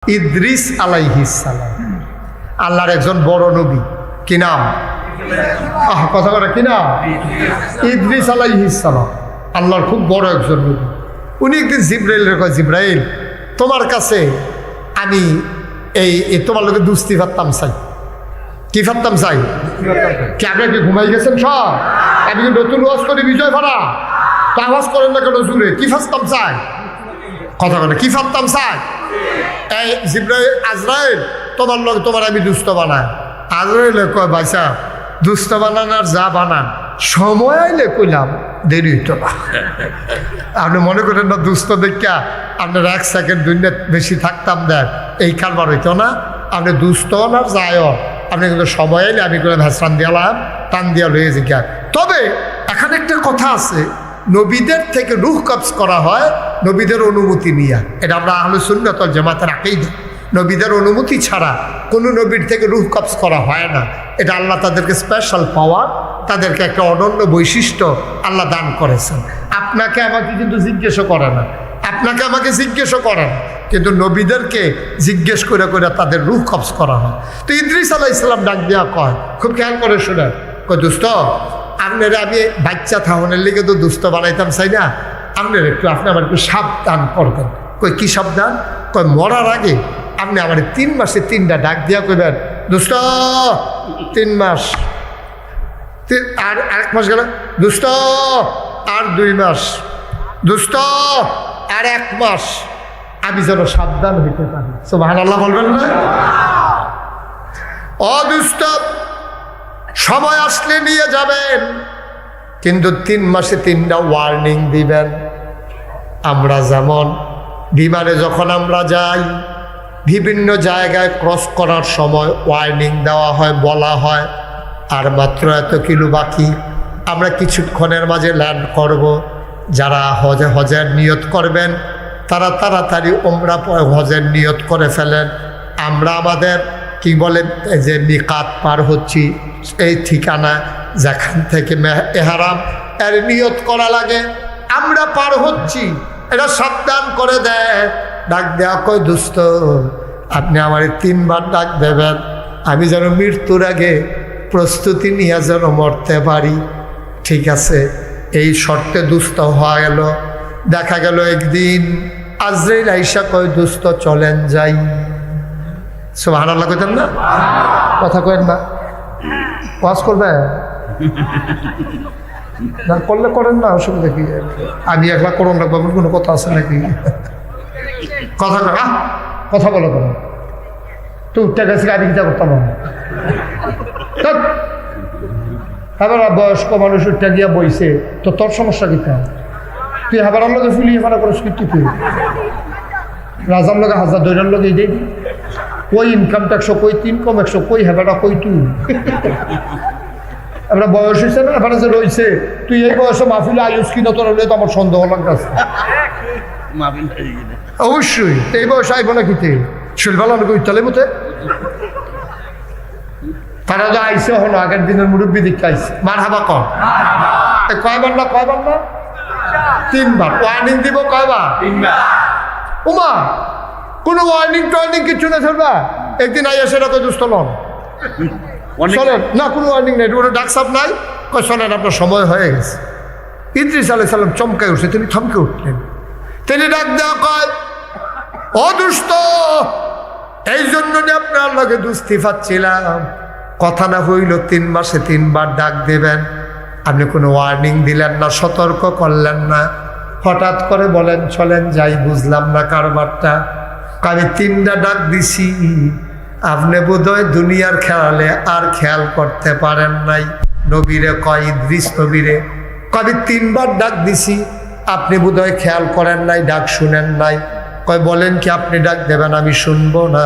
ইদ্রিস আলাইহিস সালাম আল্লাহর একজন বড় নবী। কি নাম? কথা বলে কি নাম? ইদ্রিস আলাইহিস সালাম আল্লাহর খুব বড় একজন নবী। উনি একদিন জিব্রাইলের কয়, জিব্রাইল তোমার কাছে আমি এই তোমার লোকে দুস্তি ফাত্তাম চাই। কি ফাত্তাম চাই? কি আপনি কি ঘুমাই গেছেন সব? আমি কি নতুন ওয়াজ করি বিজয় ভাড়া তো আওয়াজ করেন না কেন জুড়ে? কি ফাত্তাম চাই? কথা বলে কি ফাত্তাম চাই? এই জিব্রাইল আজরাইল তোমার লোক তোমার আমি দুস্থ বানাই। আজরাইল কয় বাইসা দুস্থ বানান আর যা বানান সময় আইলে কইলাম দেরি হইতো না। আপনি মনে করেন না দুস্থ দেখা আপনার 1 সেকেন্ড 2 মিনিট বেশি থাকতাম দেখ এই কারবার হইতো না। আপনি দুস্থ হন আর যায়ও আপনি কিন্তু সময় আইলে আমি করে ভ্যাসরান দিয়ালাম টান দিয়া লয়ে জিজ্ঞা। তবে এখানে একটা কথা আছে, নবীদের থেকে রূহ কবজ করা হয় নবীদের অনুমতি নিয়ে। এটা আমরা আহলে সুন্নাত ওয়াল জামাতের আকীদা। নবীদের অনুমতি ছাড়া কোনো নবীর থেকে রূহ কবজ করা হয় না। এটা আল্লাহ তাদেরকে স্পেশাল পাওয়ার, তাদেরকে একটা অনন্য বৈশিষ্ট্য আল্লাহ দান করেছেন। আপনাকে আমাকে কিন্তু জিজ্ঞেসও করে না, আপনাকে আমাকে জিজ্ঞেসও করে না, কিন্তু নবীদেরকে জিজ্ঞেস করে করে তাদের রূহ কবজ করা হয়। তো ইদ্রিস আলাইহিস সালাম ডাক দিয়া কয়, খুব খেয়াল করে শোনেন, কয় দোস্ত আপনারা আমি বাচ্চা থাহনের লিগে তো দুস্থ বানাইতাম চাই না, আপনার একটু আপনি আমার একটু সাবধান করবেন। কই কি সাবধান? কয় মরার আগে আপনি আমার 3 মাসে 3টা ডাক দিয়া কইবেন, দোস্ত 3 মাস, আর 1 মাস গেল, দোস্ত আর 2 মাস, দোস্ত আর 1 মাস, আমি যেন সাবধান হইতে পারি। সুবহানাল্লাহ বলবেন না? ও দোস্ত সময় আসলে নিয়ে যাবেন, কিন্তু 3 মাসে 3টা ওয়ার্নিং দিবেন। আমরা যেমন বিমানে যখন আমরা যাই বিভিন্ন জায়গায় ক্রস করার সময় ওয়ার্নিং দেওয়া হয়, বলা হয় আর মাত্র এত কিলো বাকি, আমরা কিছুক্ষণের মাঝে ল্যান্ড করব। যারা হজের নিয়ত করবেন তারা তাড়াতাড়ি ওমরা হজের নিয়ত করে ফেলেন। আমরা আমাদের কি বলে যে মিকাত পার হচ্ছি, এই ঠিকানা যেখান থেকে এহরাম এর নিয়ত করা লাগে আমরা পার হচ্ছি, এটা সাবধান করে দেয়। ডাক দেওয়া কয় দোস্ত আপনি আমার 3 বার ডাক দেবেন, আমি যেন মৃত্যুর আগে প্রস্তুতি নিয়ে যেন মরতে পারি। ঠিক আছে, এই শর্তে দুস্থ হওয়া গেল। দেখা গেল একদিন আজরাইল আইসা কয় দোস্ত চলেন যাই। সুবহানাল্লাহ কইতেন না? কথা কয়েন না, ওয়াজ করবে না করলে করেন না, অসুবিধা কি? আমি একলা করুন রাখবো এমন কোনো কথা আছে নাকি? কথা কথা বলো কেন? তো উঠতে গেছে আমি চিন্তা করতাম এবার বয়স্ক মানুষ উঠতে গিয়া বইছে, তো তোর সমস্যা কি? তুই হাবার লগে ফুলি এখানে করে স্কৃতি তুই রাজার লগে হাজার দৈরার লগে এই দেই কই ইনকাম ট্যাক্স কই 3 কম 100 কই হেবাটা কই তুই? আমরা বয়স হয়েছে না, এখানে যে রয়েছে তুই এই বয়সে মাহফিলে আয়ুষ কিনা তোর হলে তো আমার সন্দেহ লাগতেছে। অবশ্যই এই বয়সে আইব না কিতে শৈলবালা ইত্যালে মতে তারা তো আইসে হলো আগের দিনের মুরব্বী দিকে আইসে মার হাবা কম কয়বার না 3 বার ওয়ার্নিং দিব। কয়বার? 3 বার। উমা কোনো ওয়ার্নিং টোয়ার্নিং কিছু না চলবা, একদিন আইয়া সেটা তো দুস্থ নন চলেন না, কোনো ওয়ার্নিং নেই, কোনো ডাকসাপ নাই। কয় শোনেন আপনার সময় হয়ে গেছে। ইদ্রিস আলাইহিস সালাম চমকায় উঠছে, তিনি থমকে উঠলেন। তিনি ডাক দেওয়া কয় ও দুস্থ, এই জন্য আপনার লগে দুস্থি পাচ্ছিলাম, কথা না হইল 3 মাসে 3 বার ডাক দেবেন, আপনি কোনো ওয়ার্নিং দিলেন না, সতর্ক করলেন না, হঠাৎ করে বলেন চলেন যাই। বুঝলাম না কারবারটা। আমি 3টা ডাক দিছি, আপনি বোধহয় দুনিয়ার খেয়ালে আর খেয়াল করতে পারেন নাই। নবীরে কয় ইদ্রিস নবীরে কবি 3 বার ডাক দিছি, আপনি বোধহয় খেয়াল করেন নাই, ডাক শুনেন নাই। কয় বলেন কি আপনি ডাক দেবেন? আমি শুনবো না।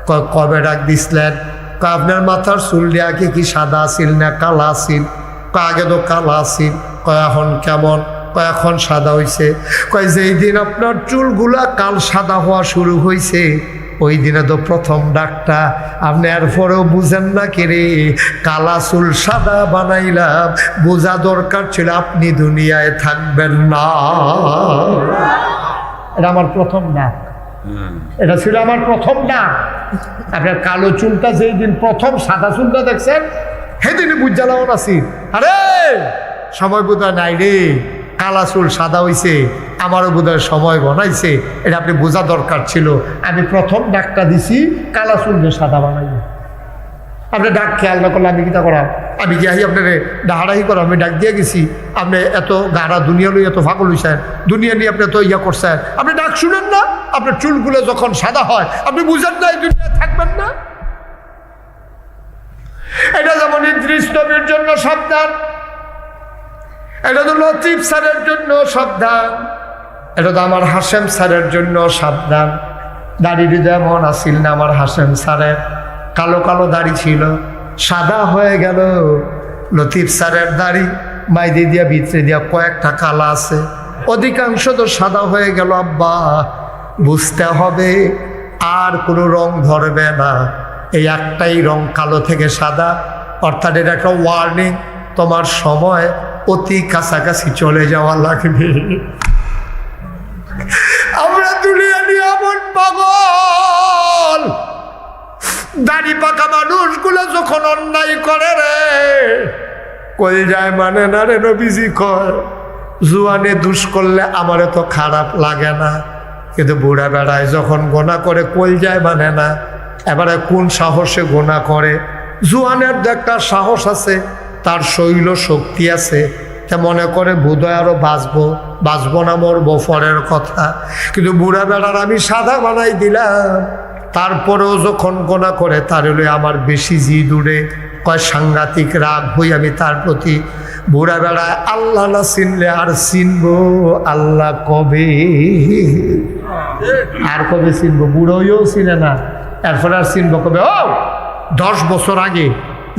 কয় কবে ডাক দিছিলেন? কয় আপনার মাথার চুল দিয়ে আগে কি সাদা আসিল না কালা আসিল? কয় আগে তো কালা আসিল। কয় এখন কেমন? কয় এখন সাদা হয়েছে। কয় যেই দিন আপনার চুলগুলা কাল সাদা হওয়া শুরু হয়েছে ওই দিনে তো প্রথম ডাকটা, আপনি এরপরেও বুঝেন না কে রে? কালা চুল সাদা বানাইলাম, বোঝা দরকার ছিল আপনি দুনিয়ায় থাকবেন না। এটা আমার প্রথম ডাক। এটা ছিল আমার প্রথম ডাক। আপনার কালো চুলটা যেই দিন প্রথম সাদা চুলটা দেখছেন সেদিনই বুঝালাম আছি, আরে সময় বোধহয় নাই রে, কালা চুল সাদা হইছে, আমারও বোধহয় সময় বানাইছে, এটা আপনি বোঝা দরকার ছিল। আমি প্রথম ডাকটা দিছি কালা চুলকে সাদা বানাইবে। আপনি ডাক খেয়াল না করলে আমি কিতা করা, আমি গিয়ে আপনার ডাহাডাহি করা, আমি ডাক দিয়ে গেছি। আপনি এত গাড়া দুনিয়া লই এত ফাঁকল হইছেন, দুনিয়া নিয়ে আপনি এত ইয়া করছেন, আপনি ডাক শুনেন না? আপনার চুলগুলো যখন সাদা হয় আপনি বুঝেন না এই দুনিয়া থাকবেন না। এটা যেমন ইদ্রিস নবীর জন্য সাবধান, এটা তো লতিফ স্যারের জন্য সাবধান, এটা তো আমার হাশেম স্যারের জন্য সাবধান। দাড়ি যেমন আসিল না আমার হাশেম স্যারের, কালো কালো দাড়ি ছিল, সাদা হয়ে গেল। লতিফ স্যারের দাড়ি মাইদি দিয়া ভিতরে দিয়া কয়েকটা কালা আছে, অধিকাংশ তো সাদা হয়ে গেল। আব্বা বুঝতে হবে আর কোনো রং ধরবে না, এই একটাই রং কালো থেকে সাদা, অর্থাৎ এটা একটা ওয়ার্নিং, তোমার সময় অতি কাছাকাছি চলে যাওয়া লাগবে। আমরা দুনিয়া নিয়ে এমন পাগল, দাড়ি পাকা মানুষগুলো যখন অন্যায় করে রে কই যায় মানে না রে। নবীজি কয় জুয়ানে দুষ করলে আমার তো খারাপ লাগে না, কিন্তু বুড়া বেড়ায় যখন গোনা করে কই যায় মানে না। এবারে কোন সাহসে গোনা করে? জুয়ানের একটা সাহস আছে, তার শৈল শক্তি আছে, তা মনে করে বোধহয় আরো বাঁচবো না, মরবো পরের কথা। কিন্তু বুড়া বেড়ার আমি সাদা বানাই দিলাম, তারপরেও যখন গোনা করে তার হলে আমার বেশি জিদ উড়ে, কয় সাংঘাতিক রাগ হই আমি তার প্রতি। বুড়া বেড়ায় আল্লাহ না চিনলে আর চিনবো আল্লাহ কবে, আর কবে চিনবো? বুড়োও চিনে না, এরপরে আর চিনবো কবে? ও 10 বছর আগে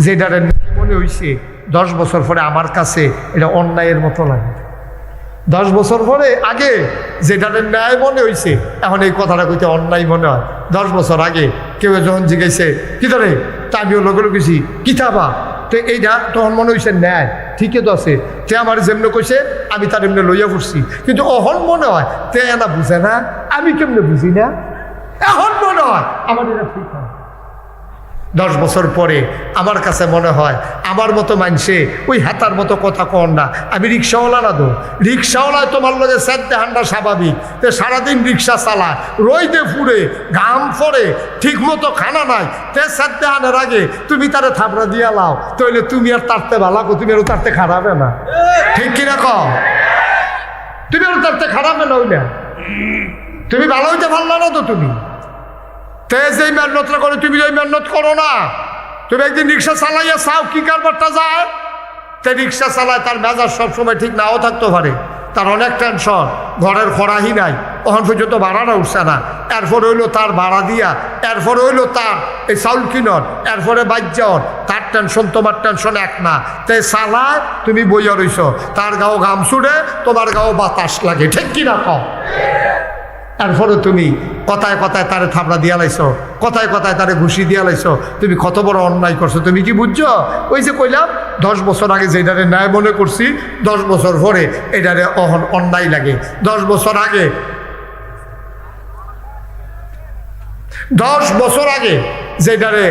যেটার মনে হয়েছে 10 বছর পরে আমার কাছে এটা অন্যায়ের মতো লাগে। 10 বছর পরে আগে যেটার ন্যায় মনে হয়েছে এখন এই কথাটা কইতে অন্যায় মনে হয়। 10 বছর আগে কেউ যখন জিজ্ঞেসে কি ধরে, তা আমিও লোক গেছি কিতাবা, তো এইটা তখন মনে হয়েছে ন্যায়, ঠিকই তো আছে, তে আমার যেমনি কইছে আমি তার এমনি লইয়া পড়ছি। কিন্তু অহন মনে হয় তে না বুঝে না, আমি কেমনে বুঝি না, এখন মনে হয় আমার এটা ঠিক হয়। 10 বছর পরে আমার কাছে মনে হয় আমার মতো মানুষে ওই হাতার মতো কথা কন না। আমি রিক্সাওয়ালা না তো, রিক্সাওয়ালায় তোমার লগে চারটে হান্ডা স্বাভাবিক, তো সারাদিন রিক্সা চালায়, রইদে ফুরে ঘাম ফরে, ঠিক মতো খানা নাই, তে চারটে হানের আগে তুমি তারে থাপড়া দিয়া লাও, তাইলে তুমি আর তারতে ভালো, তুমি আর তারতে খারাপে না, ঠিক কিনা কম? তুমি আর তারতে খারাপে না, ওইটা তুমি ভালো হইতে পারলা না তো। তুমি তে যেই মেহনতটা করে তুমি ওই মেহনত করো না। তুমি একদিন রিক্সা চালাইয়া চাও কি কারবারটা যায়, তে রিক্সা চালায় তার মেজাজ সবসময় ঠিক নাও থাকতে পারে, তার অনেক টেনশন, ঘরের খরাহি নাই, তখন পর্যন্ত ভাড়াটা উঠছে না, এরপরে হইলো তার ভাড়া দিয়া, এরপরে হইলো তার এই চাউল কিনন, এরপরে বাজ্যান, তার টেনশন তোমার টেনশন এক না। তে চালায় তুমি বইয়া রইছ, তার গাও ঘাম ছুড়ে, তোমার গাও বাতাস লাগে, ঠিক কিনা কম? এরপরে তুমি কথায় কথায় তারে থাপড়া দিয়া লাইছো, কথায় কথায় তারে ঘুষি দিয়া লাইছো, তুমি কত বড় অন্যায় করছো তুমি কি বুঝছো? ওই যে কইলাম 10 বছর আগে যেটারে ন্যায় মনে করছি, 10 বছর পরে এটারে অন্যায় লাগে। 10 বছর আগে 10 বছর আগে যেটারে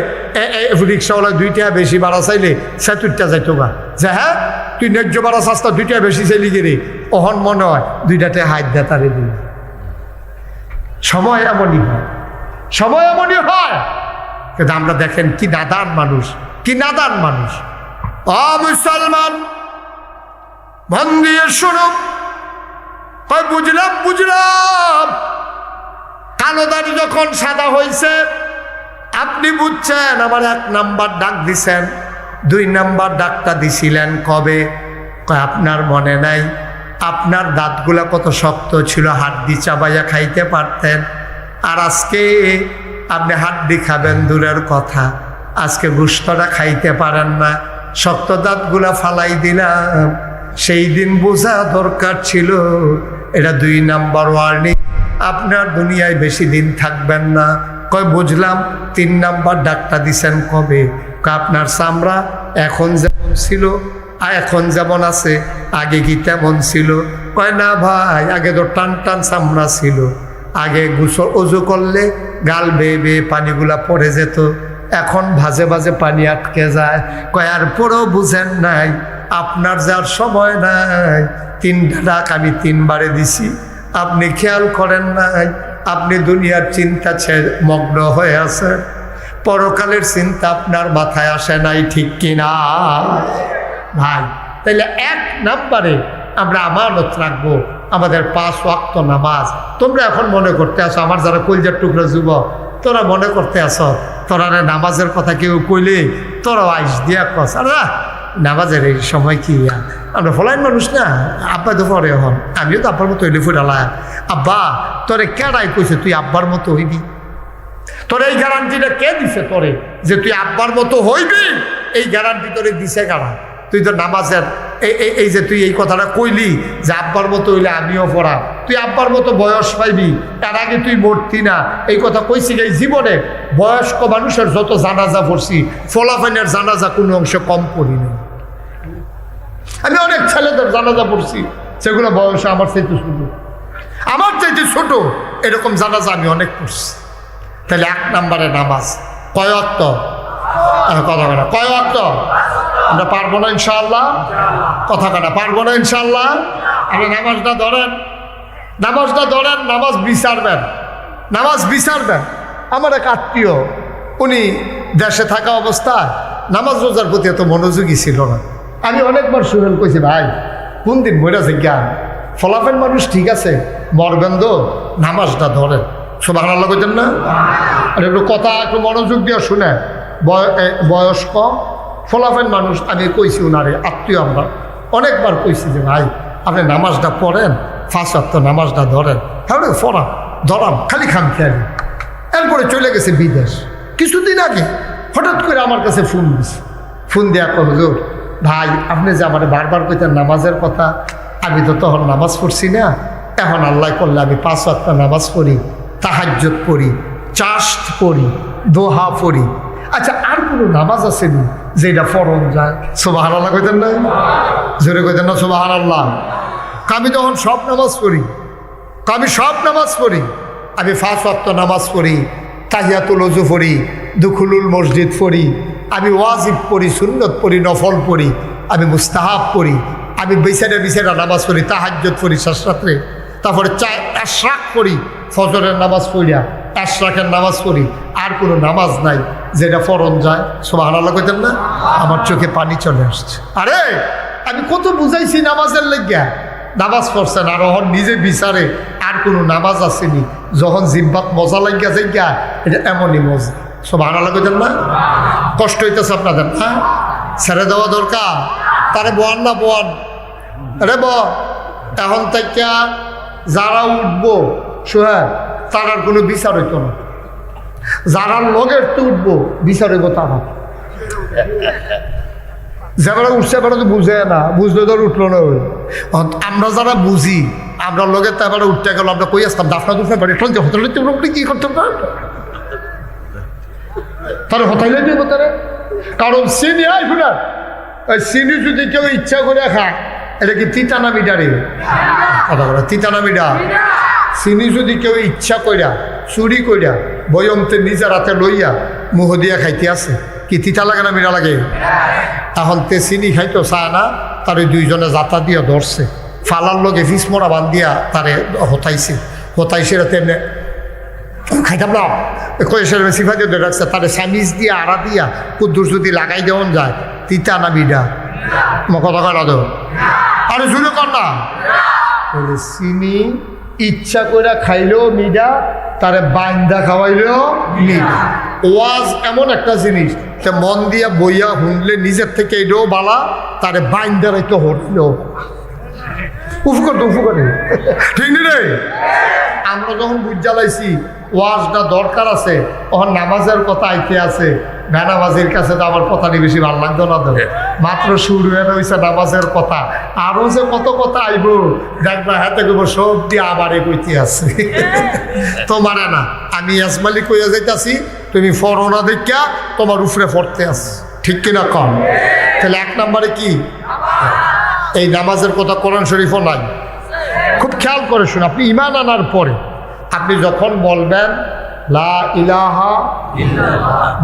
রিক্সাওয়ালা 2 টাকা বেশি ভাড়া চাইলে সে 2 টাকা যাইতো গা, যে হ্যাঁ তুই ন্যায্য ভাড়া চাস্তা 2 টাকা বেশি চাইলি গেলে, অহন মনে হয় 2টাতে হাত দেয় তারে দিই। সময় এমনই হয়, সময় এমনই হয়। কিন্তু আমরা দেখেন কি নাদান মানুষ, কি নাদান মানুষ। মুসলমান মন দিয়ে শুনো, বুঝলাম কালো দাড়ি যখন সাদা হয়েছে আপনি বুঝছেন, আমার 1 নাম্বার ডাক দিছেন, 2 নাম্বার ডাকটা দিছিলেন কবে? আপনার মনে নাই? আপনার দাঁতগুলা কত শক্ত ছিল, হাড্ডি চাবাইয়া খাইতে পারতেন, আর আজকে আপনি হাড্ডি খাবেন দূরের কথা, আজকে গোশতটা খাইতে পারেন না, শক্ত দাঁতগুলা ফালাই দিলাম। সেই দিন বোঝা দরকার ছিল, এটা 2 নাম্বার ওয়ার্নিং, আপনার দুনিয়ায় বেশি দিন থাকবেন না। কয় বুঝলাম। 3 নাম্বার ডাকটা দিছেন কবে? আপনার চামড়া এখন যেমন ছিল এখন যেমন আছে আগে কি তেমন ছিল? কয় না ভাই, আগে তো টান টান চামড়া ছিল, আগে গোসল অজু করলে গাল বেয়ে বেয়ে পানিগুলা পড়ে যেত, এখন ভাজে ভাজে পানি আটকে যায়। কয়ার পরও বুঝেন নাই আপনার যার সময় নাই, 3টা ডাক আমি 3বারে দিছি, আপনি খেয়াল করেন নাই। আপনি দুনিয়ার চিন্তা ছেড়ে মগ্ন হয়ে আছেন, পরকালের চিন্তা আপনার মাথায় আসে নাই, ঠিক কিনা ভাই? তাইলে 1 নম্বরে আমরা আমানত রাখবো আমাদের 5 ওয়াক্ত নামাজ। তোমরা এখন মনে করতে আসো, আমার যারা কলজার টুকরা যুবক, তোরা মনে করতে আসো তোরা নামাজের কথা কেউ কইলে তোরাও আইস দিয়া কস, আর নামাজের এই সময় কি আমরা ফলাইন মানুষ না। আব্বা তো পরে হন, আমিও তো আব্বার মতো হইলে ফুটালা। আব্বা তোরে কেডাই কইছে তুই আব্বার মতো হইবি? তোর এই গ্যারান্টিটা কে দিছে তোরে যে তুই আব্বার মতো হইবি? এই গ্যারান্টি তোরে দিছে কারা? তুই তো নামাজের এই যে তুই এই কথাটা কইলি যে আব্বার মতো হইলে আমিও পড়া, তুই আব্বার মতো বয়স পাইবি, তার আগে তুই মরতি না, এই কথা কইছি। এই জীবনে বয়স্ক মানুষের যত জানাজা পড়ছি, ফলাফাইনের জানাজা কোনো অংশে কম পড়ি না। আমি অনেক ছেলেদের জানাজা পড়ছি, সেগুলো বয়সে আমার চাইতে ছোট, আমার চাইতে ছোট, এরকম জানাজা আমি অনেক পড়ছি। তাহলে 1 নম্বরে নামাজ কয় ওয়াক্ত? কথা কাটা কয় ওয়াক্ত? আমরা পারবো না ইনশাআল্লাহ? কথা কাটা পারবো না ইনশাআল্লাহ? আপনি নামাজটা ধরেন, নামাজটা ধরেন, নামাজ বিচারবেন, নামাজ বিচারবেন। আমার এক আত্মীয়, উনি দেশে থাকা অবস্থায় নামাজ রোজার প্রতি এত মনোযোগী ছিল না। আমি অনেকবার সুহেল কইছি, ভাই কোন দিন মরেছে জ্ঞান, ফলাফেল মানুষ ঠিক আছে, মরবেন তো নামাজটা ধরেন। সুবহানাল্লাহ কইতেন না? আর একটু কথা একটু মনোযোগ দিয়ে শুনে, বয়স্ক ফলাফেল মানুষ আমি কইছি, ওনারে আত্মীয় আমরা অনেকবার কইছি যে ভাই আপনি নামাজটা পড়েন, 5 ওয়াক্ত নামাজটা ধরেন। হ্যাঁ পড়ান, ধরাম, খালি খাম খেয়ালি। এরপরে চলে গেছে বিদেশ। কিছুদিন আগে হঠাৎ করে আমার কাছে ফোন দিছে, ফোন দেওয়া কো হুজুর ভাই আপনি যে আমার বারবার কইতেন নামাজের কথা, আমি তো তখন নামাজ পড়ছি না, এখন আল্লাহ করলে আমি 5 ওয়াক্ত নামাজ পড়ি, তাহাজ্জুদ পড়ি, চাষ্ট পড়ি, দোহা পড়ি। আচ্ছা আর কোনো নামাজ আসেনি যেটা ফরজ যায়? সুবহানাল্লাহ কইতেন না? জোরে কইতেন না সুবহানাল্লাহ? আমি তখন সব নামাজ পড়ি, আমি সব নামাজ পড়ি, আমি 5 ওয়াক্ত নামাজ পড়ি, তাহিয়াতুল ওযু পড়ি, দুখুলুল মসজিদ পড়ি, আমি ওয়াজিব পড়ি, সুন্নত পড়ি, নফল পড়ি, আমি মুস্তাহাব পড়ি, আমি বিছানা বিছানা নামাজ পড়ি, তাহাজ্জুদ পড়ি শেষ রাত্রে, তারপরে এশরাক পড়ি, ফজরের নামাজ পড়িয়া এশরাকের নামাজ পড়ি। আর কোনো নামাজ নাই যেটা ফরজ যায়। সুবহানাল্লাহ কইতেন না? আমার চোখে পানি চলে আসছে। আরে আমি কত বুঝাইছি নামাজের লেগিয়া, নামাজ পড়ছেন আর ওহন নিজে বিচারে আর কোনো নামাজ আসেনি। যখন জিব্বাত মজা লাগিয়া যাইয়া, এটা এমনই মজা। সুবহানাল্লাহ কইতেন না? কষ্ট হইতেছে আপনাদের? হ্যাঁ, ছেড়ে দেওয়া দরকার। তারে বোয়ান না বোয়ান, আরে ব এখন থেকে যারা উঠবো সোহেল, তার আর কোনো বিচার হইতো না। যারা লগের তো উঠবো বিচার হইব তারা। যারা উঠছে এবারে তো বুঝে না, বুঝলে তো উঠলো না। ওই আমরা যারা বুঝি, আমরা লগের তো এবারে উঠতে গেল, আমরা কই আসতাম দাফনা দুফনা বাড়ি হোটেলে কি করতে তারা হোটেলে দিব তারা। কারণ চিনি আইফু না, চিনি যদি কেউ ইচ্ছা করে খায়, এটা কি তিতা না মিডা রে? কথা বলা তিতা না মিডা? চিনি যদি কেউ ইচ্ছা কইরা চুরি কইরা বয়মতে নিজের হাতে লইয়া মুহ দিয়া খাইতে আছে, কি তিতা লাগে না মিডা লাগে? এখন তে চিনি খাইতো চায় না, তারে 2 জনে যাতা দিয়া ধরছে, ফালার লগে ফিসমরা বান্ধিয়া তারে হতাইছে তেমনি খাইতাম না কয়েসের সিফা দিয়ে রাখছে, তারে স্যামিজ দিয়ে আড়া দিয়া কুদ্দুর যদি লাগাই দেওয়ান যায়, তিতা না মিডা? কথা করা দো আরে শুরু কর না। চিনি ইচ্ছা করে খাইলেও মিডা, তারে বাইন্দা খাওয়াইলেও মিডা। ওয়াজ এমন একটা জিনিস, মন দিয়া বইয়া শুনলে নিজের থেকে এটাও বালা, তারে বাইন্দা রাইতে হটলেও উপকার তো উপকার, ঠিক নি রে? আমরা যখন বুঝ জ্বালাইছি ওয়াজটা দরকার আছে, তখন নামাজের কথা আইতে আছে। বেনামাজির কাছে তো আমার কথাটি বেশি ভালো লাগতো না, ধরে মাত্র শুরু হয়ে রয়েছে নামাজের কথা, আরো যে কত কথা আইব দেখবা, হাতে করব সব দিয়ে আবারে কইতে আছে। তোমার না আমি আজমালি কইয়া যাইতাছি, তুমি ফরনা দেখা তোমার উপরে পড়তে আস, ঠিক কিনা কম? তাহলে 1 নম্বরে কি এই নামাজের কথা কোরআন শরীফও নাই। খুব খেয়াল করে শুনে, আপনি ইমান আনার পরে আপনি যখন বলবেন লা ইলাহা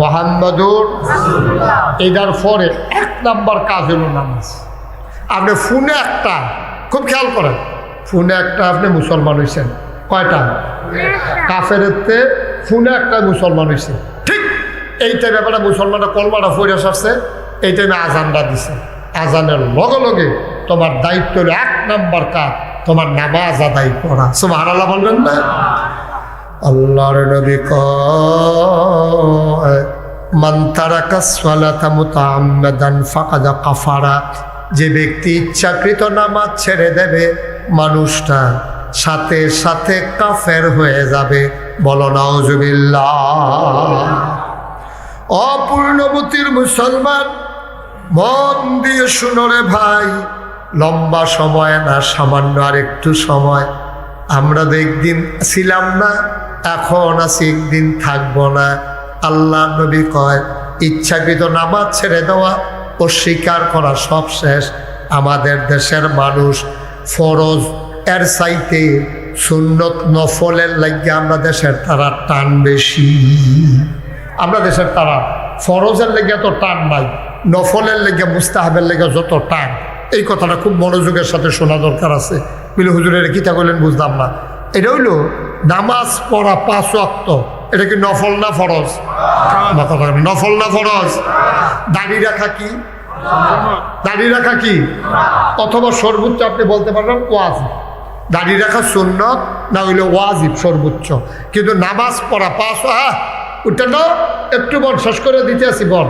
মুহাম্মাদুর এটার পরে 1 নম্বর কাজ হলো নামাজ। আপনি ফোনে একটা, খুব খেয়াল করেন, ফোনে একটা আপনি মুসলমান হয়েছেন, কয়টা? কাফেরেতে ফোনে একটা মুসলমান হয়েছে, ঠিক এই টাইমে ব্যাপারে মুসলমানরা কলমাটা ফিরে আসছে, এই টাইমে আজানটা দিছে। আজানের লগে লগে তোমার দায়িত্ব হলো 1 নম্বর কাজ, তোমার নামাজ আদায় করা। সুবহানাল্লাহ বলবেন না? আল্লাহর নবী কয় মান তারাকা সালাতা মুতাআম্মাদান ফাকাদ কাফারা, যে ব্যক্তি ইচ্ছাকৃত নামাজ ছেড়ে দেবে মানুষটা সাথে সাথে কাফের হয়ে যাবে। বলো নাউজুবিল্লাহ। অপূর্ণবতীর মুসলমান, মন দিয়ে শুনো রে ভাই, লম্বা সময় না, সামান্য আর একটু সময়। আমরা তো একদিন ছিলাম না, এখন আছি, একদিন থাকবো না। আল্লাহ নবী কয় ইচ্ছাকৃত নামাজ ছেড়ে দেওয়া, অস্বীকার করা সব শেষ। আমাদের দেশের মানুষ ফরজ এর চাইতে সুন্নত নফলের লাগিয়ে আমরা দেশের তারা টান বেশি। আমরা দেশের তারা ফরজের লেগে তো টান নাই, নফলের লেগে মুস্তাহাবের লেগে যত টান। এই কথাটা খুব মনোযোগের সাথে শোনা দরকার আছে। মিলে হুজুরের কিতা করলেন বুঝলাম না। এটা হইল নামাজ পড়া 5 ওয়াক্ত, এটা কি নফল না ফরজ? নফল না ফরজ? দাড়ি রাখা কি? দাড়ি রাখা কি? অথবা সর্বোচ্চ আপনি বলতে পারবেন ওয়াজিব। দাড়ি রাখা সুন্নত, না হইলে ওয়াজিব সর্বোচ্চ। কিন্তু নামাজ পড়া 5, ওটা না একটু বল, শেষ করে দিতে আসি, বল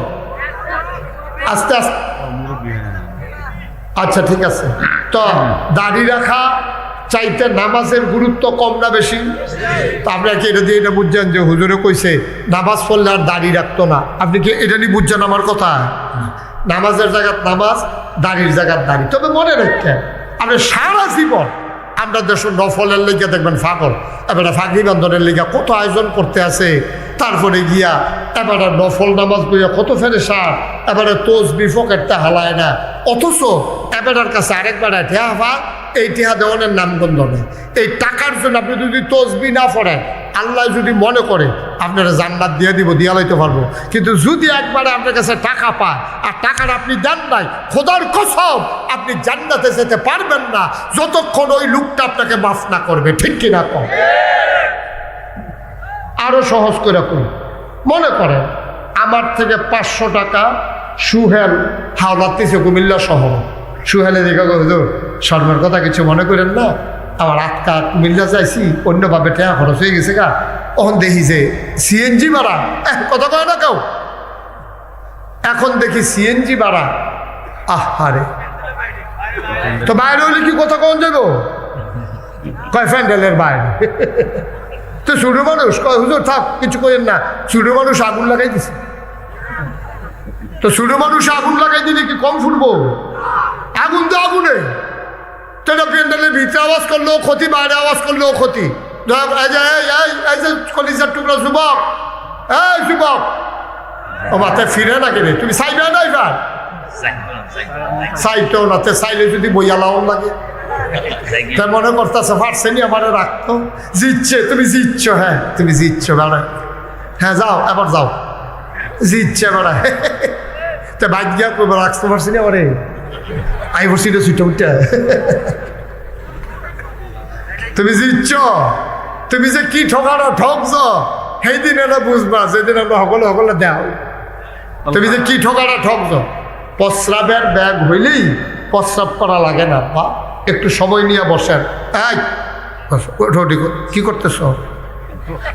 আস্তে আস্তে। আচ্ছা ঠিক আছে, তো দাড়ি রাখা চাইতে নামাজের গুরুত্ব কম না বেশি? তো আপনারা কি এটা দিয়ে এটা বুঝছেন যে হুজুরে কইছে নামাজ পড়লে আর দাড়ি রাখতো না? আপনি কি এটা নিয়ে বুঝছেন আমার কথা? নামাজের জায়গার নামাজ, দাড়ির জায়গার দাড়ি। তবে মনে রাখেন, আপনি সারা জীবন আমরা দেশের নফলের লেগে দেখবেন পাগল, এবারে ফাঁকি বন্ধনের লেগে কত আয়োজন করতে আছে, তারপরে গিয়া এবারে নফল নামাজ বইয়া কত ফেরে সার, এবারে তসবি পকেটটা হালায় না, অথচ এবারের কাছে আরেকবার ঠেহা পা, এই ঠেহা দেওয়ানের নামগন্ধ নেই। এই টাকার জন্য আপনি যদি তসবি না পড়েন, আল্লাহ যদি মনে করে আপনারা জান্নাত দিয়ে দিব, দিয়া লাইতে পারবো। কিন্তু যদি একবারে আপনার কাছে টাকা পায় আর টাকাটা আপনি দেন নাই, খোদার কসম আপনি জান্নাতে যেতে পারবেন না যতক্ষণ ওই লোকটা আপনাকে মাফ না করবে। ঠিক কিনা কম? আরো সহজ করে করি, মনে করেন আমার থেকে 500 টাকা সুহেল হাওলাতেছে কুমিল্লা শহর। সুহেলে দেখা হুজুর শর্মের কথা কিছু মনে করেন না, আমার আটকা কুমিল্লা যাইছি, অন্যভাবে টাকা খরচ হয়ে গেছে গা। তখন দেখি যে সিএনজি ভাড়া, কথা কয় না কেউ, এখন দেখি সিএনজি ভাড়া। আহারে, তো বাইরে হলে কি কথা কন যাবো? কয় প্যান্ডেলের বাইরে। তো ছোট মানুষ কয় হুজুর থাক, কিছু করেন না, ছোট মানুষ আগুন লাগাই দিছে। তো ছোট মানুষ আগুন লাগাই দিলে কি কম ফুটবো? আগুন তো আগুনে। তো এটা প্যান্ডেলের ভিতরে আওয়াজ করলেও ক্ষতি, বাইরে আওয়াজ করলেও ক্ষতি। কলিজার টুকরা যুবক, এই যুবক, ও মাথায় ফিরে না কেনে, তুমি চাইবে না এবার? চাইতেও না, চাইলে যদি বইয়া লাউন লাগে, তাই মনে করতেছে পারছেনি আমার রাখতো, জিতছে, তুমি জিতছ, হ্যাঁ তুমি জিতছ বেড়া, হ্যাঁ যাও এবার যাও, জিতছে বেড়া। তা বাইক গিয়া করবো, রাখতে পারছি না আমারে, আই বসি ছুটে উঠে, তুমি জিতছ। তুমি যে কি ঠকানো ঠকছ সেই দিন এটা বুঝবা, যেদিন আমরা সকলে সকলে দেও। তুমি যে কি ঠকানো ঠকছ, প্রস্রাবের ব্যাগ হইলেই প্রস্রাব করা লাগে না, বা একটু সময় নিয়ে বসেন। কি করতেছ?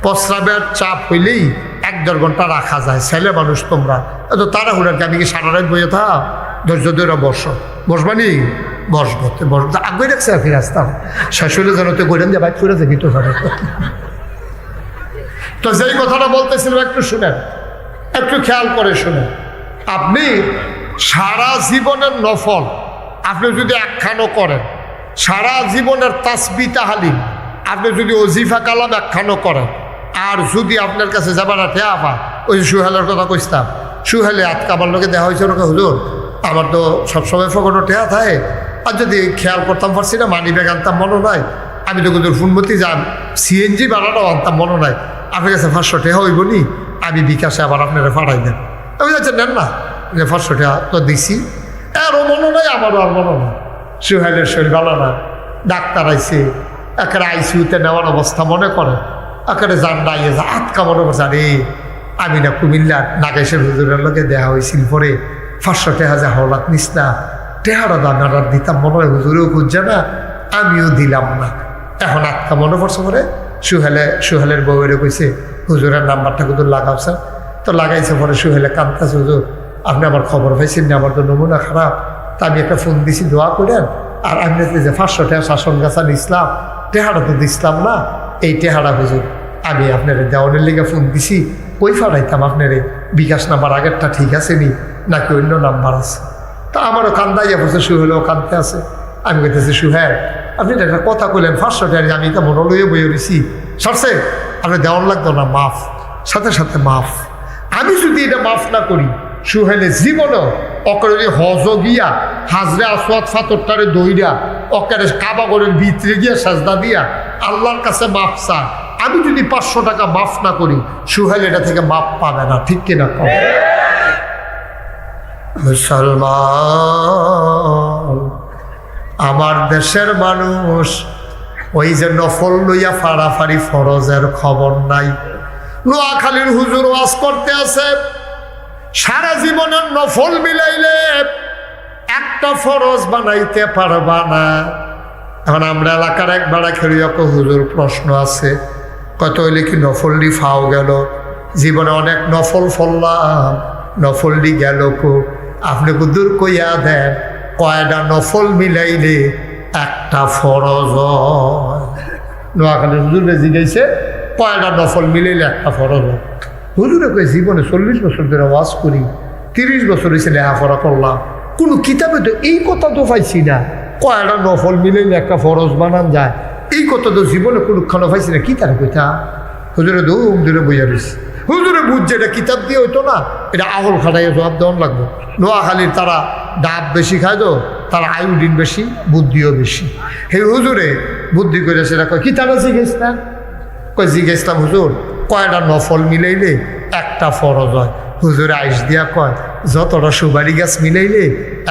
প্রস্রাবের চাপ হইলেই 1-1.5 ঘন্টা রাখা যায়। ছেলে মানুষ তোমরা এত তাড়াহুড়ার, আমি কি সারা রাত বইয়ে থাক? ধৈর্য ধরে বসো, বসবানি বসবো, বসবো আগে রাখছে আর ফিরে আসতাম, শেষ হইলে যেন তো করেন যে বাইক ফিরে দেখি তো। তো যেই কথাটা বলতেছিলাম একটু শুনেন, একটু খেয়াল করে শুনেন। আপনি সারা জীবনের নফল আপনি যদি একখানো করেন, সারা জীবনের তাসবিহ তাহলিল আপনি যদি ওজিফা কালাম একখানো করেন, আর যদি আপনার কাছে যাবার ঠেয়া পা, ওই সুহেলের কথা কইতাম, সুহেলে আজকে আমার লোকে দেখা হয়েছে, ওকে হুজুর আমার তো সবসময় ফোকনো ঠেয়া থাকে, আর যদি খেয়াল করতাম পারছি না, মানি ব্যাগ আনতাম মনে নয়, আমি তো কিন্তু ফুনমতি যান সিএনজি ভাড়াটাও আনতাম, মনে নাই আপনার কাছে 500 টাকা হইব নি, আমি বিকাশে আবার আপনারা পাঠাই দেন। আমি যাচ্ছি নেন না, 500 টাকা তো দিছি। আরও মনে নাই, আমারও আর মনে নাই। সুহেলের শরীর ভালো না, ডাক্তার আইসে, একেবারে আইসিউতে নেওয়ার অবস্থা মনে করে, একেবারে জানডা ইয়ে আটকা মনে করছে। আরে আমি না কুমিল্লার নাগেশের হুজুরের লোকে দেওয়া হয়েছিল, পরে 500 টাকা যে হলাত নিস না, টেহারা দাম আর দিতাম, মনে হয় হুজুরেও খুঁজছে না, আমিও দিলাম না। এখন আটকা মনে পড়ছে, পরে সুহেলের বউয়েরে কইছে হুজুরের নাম্বারটা কিন্তু লাগাওছে, তো লাগাইছে। পরে সুহেলে কাঁদতেছে, হুজুর আপনি আমার খবর পাইছেন না, আমার তো নমুনা খারাপ, তা আমি একটা ফোন দিছি, দোয়া করেন। আর আমি যে 500 টাকা শাসন গাছা নিসলাম, টেহারা তো দিসলাম না, এই টেহারা হুজুর আমি আপনার দেওয়ানের লিগে ফোন দিছি, ওই ফাড়াইতাম আপনার বিকাশ নাম্বার আগেরটা ঠিক আছে নি নাকি অন্য নাম্বার আছে। তা আমারও কান্দাইয়া বলছে, সুহেলও কান্দতে আছে। আমি কইতেছি, সুহেল আপনি একটা কথা কইলেন 500 টাকা, আমি তো মনে লইয়ে বইয়ে রয়েছি, সরছে আপনি দেওয়ান লাগতো না, মাফ, সাথে সাথে মাফ। আমি যদি এটা মাফ না করি, সুহেলে জীবনও ওকে যদি হজ গিয়া হাজরে আসওয়াদ ফাতরটারে দইরা ওকে কাবাগরের ভিতরে গিয়া সাজদা দিয়া আল্লাহর কাছে মাফ চা, আমি যদি 500 টাকা মাফ না করি, সুহেল এটা থেকে মাফ পাবে না, ঠিক কিনা কম? মুসলমান আমার দেশের মানুষ ওই যে নফল লইয়া ফাড়াফাড়ি ফরজের খবর নাই। নোয়াখালীর হুজুর ওয়াজ করতে আছে, সারা জীবনের নফল মিলাইলে একটা ফরজ বানাইতে পারবা না। এখন আমরা এলাকার এক বেড়া খেলিয়া হুজুর প্রশ্ন আছে, কত হইলে কি নফলডি ফাও গেল, জীবনে অনেক নফল ফললাম, নফলডি গেল কো, আপনি কুদুর কইয়া দেন কয়টা নফল মিলাইলে একটা ফরজ হয়। নোয়াখালীর হুজুরে জিজ্ঞাসে কয়টা নফল মিলাইলে একটা ফরজ হয়। হুজুরে কই জীবনে 40 বছর ধরে ওয়াজ করি, 30 বছর হয়েছে লেখাপড়া করলাম, কোনো কিতাবে তো এই কথা তো পাইছি না, কয়টা নফল মিলাইলে একটা ফরজ বানান যায়, এই কথা তো জীবনে কোনোখানে পাইছি না। কি তার কইতা? হুজুরে ধুম ধরে বইয়া রয়েছে। হুজুরে বুঝছে এটা কিতাব দিয়ে হইতো না, এটা আহল খাটাইয়া জবাব দেওয়ান লাগবে। নোয়াখালীর তারা ডাব বেশি খায় তো, তারা আয়োডিন বেশি, বুদ্ধিও বেশি। হে হুজুরে বুদ্ধি করে সেটা কয় কিতাব জিজ্ঞেসলাম, কয় জিজ্ঞেসলাম হুজুর কয়টা নফল মিলাইলে একটা ফরজ হয়? হুজুরে আইস দিয়া কয় যতটা সুবারি গাছ মিলাইলে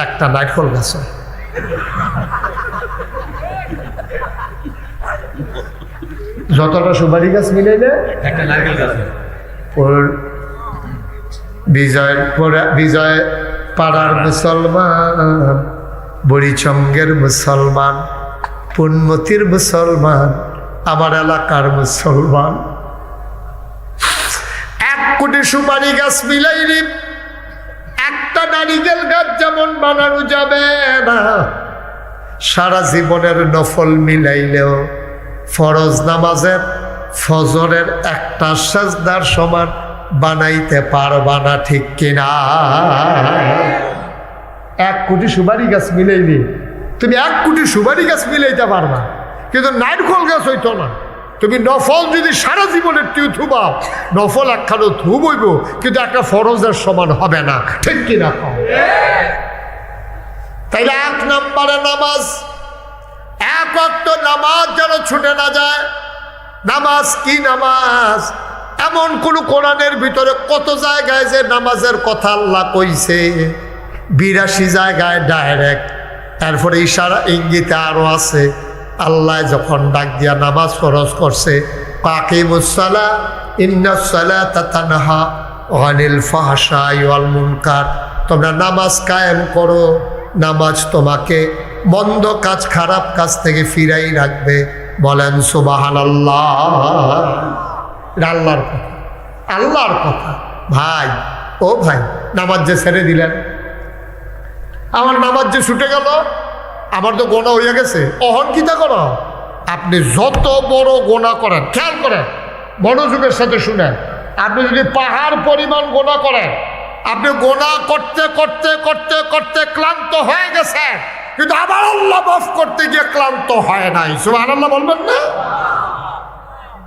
একটা নাইটফল গাছ হয়। যতটা সুবারি গাছ মিলাইলে একটা নারকেল গাছ। বিজয় পাড়ার মুসলমান, বড়িচঙ্গের মুসলমান, পুনমতির মুসলমান, আমার এলাকার মুসলমান, 1 কোটি সুপারি গাছ মিলাইনি একটা নারিকেল গাছ যেমন বানানো যাবে না, সারা জীবনের নফল মিলাইলেও ফরজ নামাজের ফজরের একটা সাজদার সমান বানাইতে পারবা না, ঠিক কিনা? 1 কোটি সুপারি গাছ মিলাইলে তুমি 1 কোটি সুপারি গাছ মিলাইতে পারবা, কিন্তু নারকেল গাছ হইতো না। তুমি নফল যদি সারা জীবনের টিউ থুবাও, নফল একখানো থুব হইব, কিন্তু একটা ফরজের সমান হবে না, ঠিক কিনা? তাইলে 1 নম্বরে নামাজ, 1 ওয়াক্ত নামাজ যেন ছুটে না যায়। নামাজ কি নামাজ? এমন কোন কোরআনের ভিতরে কত জায়গায় যে নামাজের কথা আল্লাহ কইছে, 82 জায়গায় ডাইরেক্ট, তারপরে ইশারা ইঙ্গিতে আরো আছে। আল্লাহ যখন ডাক দিয়া নামাজ ফরজ করছে, আকিমুস সালাহ ইন্নাস সালাতা তানহা আনিল ফাহশাই ওয়াল মুনকার, তোমরা নামাজ কায়েম করো, নামাজ তোমাকে মন্দ কাজ খারাপ কাজ থেকে ফিরাই রাখবে। বলেন সুবহানাল্লাহ। আল্লাহর কথা, আল্লাহর কথা। ভাই ও ভাই, নামাজ যে ছেড়ে দিলেন, আমার নামাজ যে ছুটে গেল, আমার তো গোনা হইয়া গেছে, অহন কিতা করো? আপনি যত বড় গোনা করেন, খেয়াল করেন, মনোযোগের সাথে শুনেন, আপনি যদি পাহাড় পরিমাণ গোনা করেন, আপনি গোনা করতে করতে করতে করতে ক্লান্ত হয়ে গেছে, কিন্তু আবার আল্লাহ মাফ করতে গিয়ে ক্লান্ত হয় নাই। সুবহানাল্লাহ বলবেন না?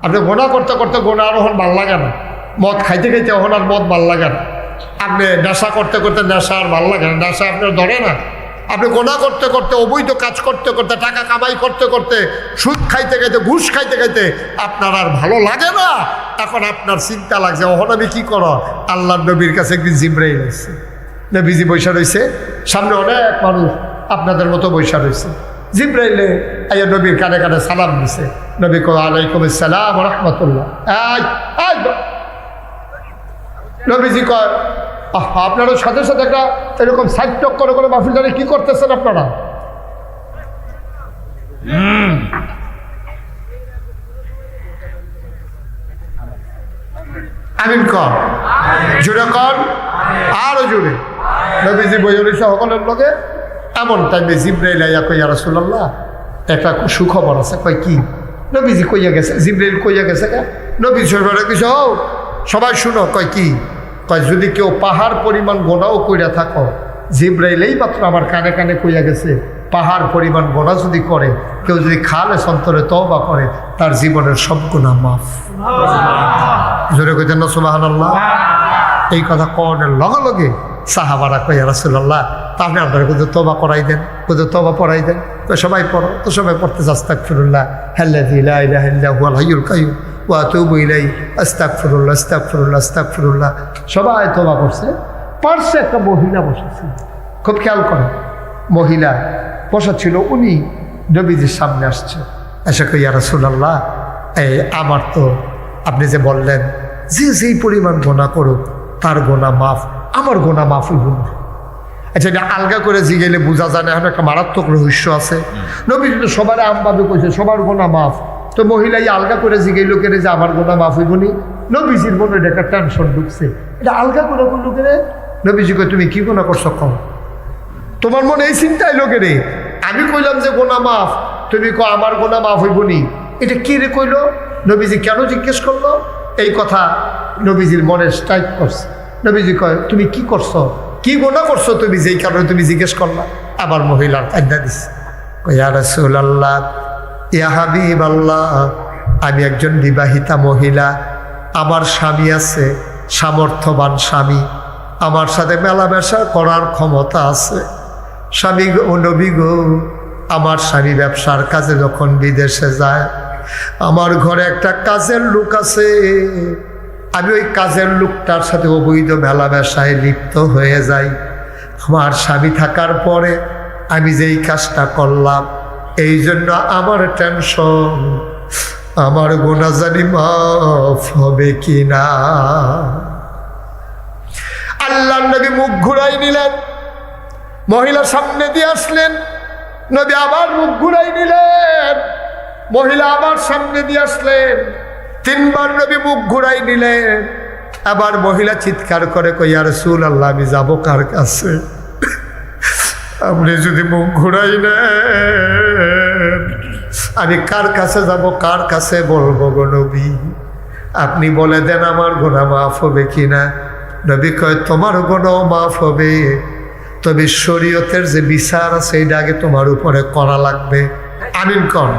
আপনি গোনা করতে করতে গোনা আর ওহন ভাল লাগে না, মদ খাইতে খাইতে ওহন আর মদ ভাল লাগে না, আপনি নেশা করতে করতে নেশা আর ভাল লাগে না, নেশা আপনার ধরে না, আপনি গোনা করতে করতে, অবৈধ কাজ করতে করতে, টাকা কামাই করতে করতে, সুদ খাইতে খাইতে, ঘুষ খাইতে খাইতে আপনার আর ভালো লাগে না। এখন আপনার চিন্তা লাগছে, ওহন আমি কি করো? আল্লাহ নবীর কাছে একদিন জিব্রাইল এসেছে, নবীজি বৈশা রয়েছে, সামনে অনেক মানুষ আপনাদের মতো বৈশা রয়েছে। জিব্রাইলে আইয়া নবীর কানে কানে সালাম দিছে। নবী কো আলাইকুম আসসালাম ওয়া রাহমাতুল্লাহ। নবীজি কয়, আপনারা সাথে সাথে একটা এরকম সাইড টক করে করে মাহফিল জানে কি করতেছেন আপনারা? আমিন কর, জোরে কর, আরো জোরে। নবীজি বইরে সকলের লগে। এমন টাইমে জিব্রাইল আইয়া কই, ইয়া রাসূলুল্লাহ, একটা সুখবর আছে। কয় কি? নবীজি কইয়া গেছে, জিব্রাইল কইয়া গেছে। নবী সরবরাহ কিছু সবাই শুনো। কয় কি? কয় যদি কেউ পাহাড় পরিমাণ গোনাও কইরা থাকো, জিব্রাইলেই মাত্র আমার কানে কানে কইয়া গেছে, পাহাড় পরিমাণ গোনা যদি করে, কেউ যদি খালে সন্তরে তওবা করে, তার জীবনের সব গুনাহ মাফ। জোরে কইতেন না সুবহানাল্লাহ? এই কথা কওয়ার লগে লগে সাহাবারা কয়, ইয়া রাসূলুল্লাহ, তাহলে আপনারা কোথাও তওবা করাই দেন, কোথাও তওবা পড়াই দেন। তো সবাই পড়ো। তো সবাই পড়তে আস্তাগফিরুল্লাহ আল্লাযী লা ইলাহা ইল্লা হুয়াল হাইয়ুল কাইয়্যুম ওয়া আতুবু ইলাইহি আস্তাগফিরুল্লাহ আস্তাগফিরুল্লাহ আস্তাগফিরুল্লাহ। সবাই তওবা করছে। পার্শ্বে একটা মহিলা বসেছিল, খুব খেয়াল করে। মহিলা বসা ছিল, উনি নবীজির সামনে আসছে। এসে কই, ইয়া রাসূলুল্লাহ, এই আমার তো আপনি যে বললেন যে যেই পরিমাণ গোনা করুক তার গোনা মাফ, আমার গোনা মাফ হইব না। আচ্ছা, এটা আলগা করে জিগেলে বোঝা যায় না, এখন একটা মারাত্মক রহস্য আছে। নবীজি তো সবার আমভাবে কইছে সবার গোনা মাফ। তো মহিলা আলগা করে জিগাইল কেন যে আমার গোনা মাফ হইব নি? নবীজির মনে এটা একটা টেনশন ঢুকছে, এটা আলগা করে করলো কেন? নবীজি কই, তুমি কি গোনা করছো কম? তোমার মনে এই চিন্তাই লোকে রে, আমি কইলাম যে গোনা মাফ, তুমি কো আমার গোনা মাফ হইব নি? এটা কি রে কইল? নবীজি কেন জিজ্ঞেস করলো এই কথা? নবীজির মনে স্ট্রাইক করছে। নবীজি কয়, তুমি কি করছো, কি গোনা করছো তুমি, যেই কারণে তুমি জিজ্ঞেস করলা? আবার মহিলার কাঁদা দিচ্ছে। ইয়া রাসূলুল্লাহ, ইয়া হাবিবাল্লাহ, আমি একজন বিবাহিতা মহিলা, আমার স্বামী আছে, সামর্থ্যবান স্বামী, আমার সাথে মেলামেশা করার ক্ষমতা আছে। স্বামী গো, নবী গো, আমার স্বামী ব্যবসার কাজে যখন বিদেশে যায়, আমার ঘরে একটা কাজের লোক আছে, আমি ওই কাজের লোকটার সাথে অবৈধ মেলামেশায় লিপ্ত হয়ে যাই। আমার স্বামী থাকার পরে আমি যেই কাজটা করলাম, এই জন্য আমার টেনশন, আমার গুনাহ জানি মাফ হবে কি না। আল্লাহর নবী মুখ ঘুরাই নিলেন, মহিলা সামনে দিয়ে আসলেন। নবী আবার মুখ ঘুরাই নিলেন, মহিলা আবার সামনে দিয়ে আসলেন। তিনবার নবী মুখ ঘুরাই নিলেন। আবার মহিলা চিৎকার করে কই, ইয়া রাসূলুল্লাহ, আমি যাবো কার কাছে? আপনি যদি মুখ ঘুরাই নেন, আমি কার কাছে যাব, কার কাছে বলবো গো নবী? আপনি বলে দেন আমার গুনাহ মাফ হবে কিনা। নবী কয়, তোমার গুনাহ মাফ হবে, তবে শরীয়তের যে বিচার আছে এটা আগে তোমার উপরে করা লাগবে। আমিন কর।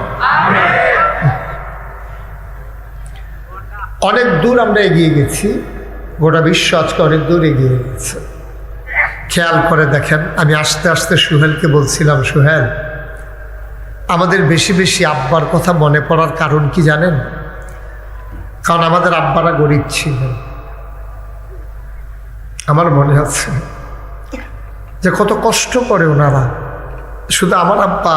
অনেক দূর আমরা এগিয়ে গেছি, গোটা বিশ্ব আজকে অনেক দূর এগিয়ে গেছে। খেয়াল করে দেখেন, আমি আস্তে আস্তে সুহেলকে বলছিলাম, সুহেল, আমাদের বেশি বেশি আব্বার কথা মনে পড়ার কারণ কি জানেন? কারণ আমাদের আব্বারা গরিব ছিলেন। আমার মনে আছে যে কত কষ্ট করে ওনারা। শুধু আমার আব্বা,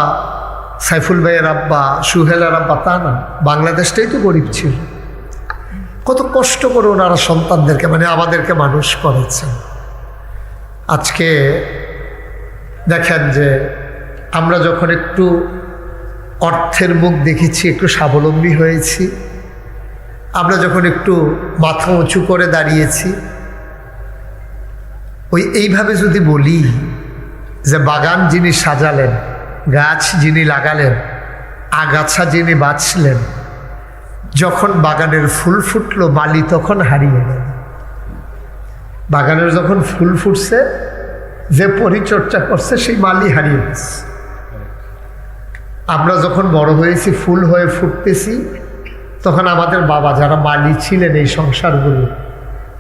সাইফুল ভাইয়ের আব্বা, সুহেলের আব্বা তা না, বাংলাদেশটাই তো গরিব ছিল। কত কষ্ট করে ওনারা সন্তানদেরকে, মানে আমাদেরকে মানুষ করেছেন। আজকে দেখেন যে আমরা যখন একটু অর্থের মুখ দেখেছি, একটু স্বাবলম্বী হয়েছি, আমরা যখন একটু মাথা উঁচু করে দাঁড়িয়েছি, ওই এইভাবে যদি বলি যে বাগান যিনি সাজালেন, গাছ যিনি লাগালেন, আগাছা যিনি বাঁচলেন, যখন বাগানের ফুল ফুটলো, মালি তখন হারিয়ে গেল। বাগানের যখন ফুল ফুটছে, যে পরিচর্যা করছে সেই মালি হারিয়ে গেছে। আমরা যখন বড় হয়েছি, ফুল হয়ে ফুটতেছি, তখন আমাদের বাবা যারা মালি ছিলেন এই সংসারগুলো,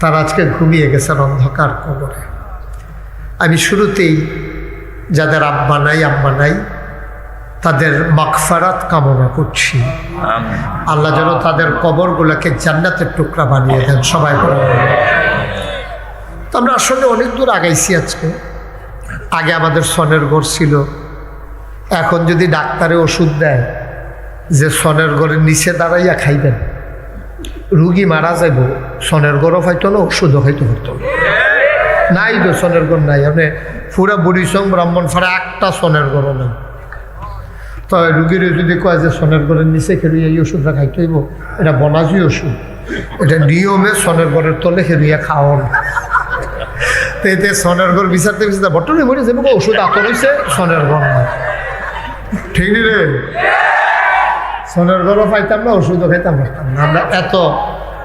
তারা আজকে ঘুমিয়ে গেছেন অন্ধকার কবরে। আমি শুরুতেই যাদের আব্বা নাই আম্মা নাই তাদের মাগফিরাত কামনা করছি। আল্লাহ যেন তাদের কবরগুলোকে জান্নাতের টুকরা বানিয়ে দেন। সবাই বলে তো আমরা আসলে অনেক দূর আগাইছি। আগে আমাদের সনের ঘর ছিল, এখন যদি ডাক্তারে ওষুধ দেয় যে সনের ঘরের নিচে দাঁড়াইয়া খাইবেন, রুগী মারা যাইব, সনের ঘরও খাইতো না, ওষুধও খাইতে পারতো না। নাই তো সনের ঘর নাই, মানে পুরা বুড়িসং ব্রাহ্মণপাড়া একটা সনের ঘরও নাই। তো রুগীর যদি কয় যে সনের ঘরের নিচে খেলুইয়া এই ওষুধটা খাইতে হইব, এটা বনাজি ওষুধ, এটা নিয়মে সনের ঘরের তলে খেলুইয়া খাওয়ান। তো এতে সনের ঘর বিচারতে বিচারতে বটনে মরে যাবো, ওষুধ আতর হয়েছে, সনের ঘর নাই। ঠিক নি রে? সনের ঘরও পাইতাম না, ওষুধও খাইতাম পারতাম না। আমরা এত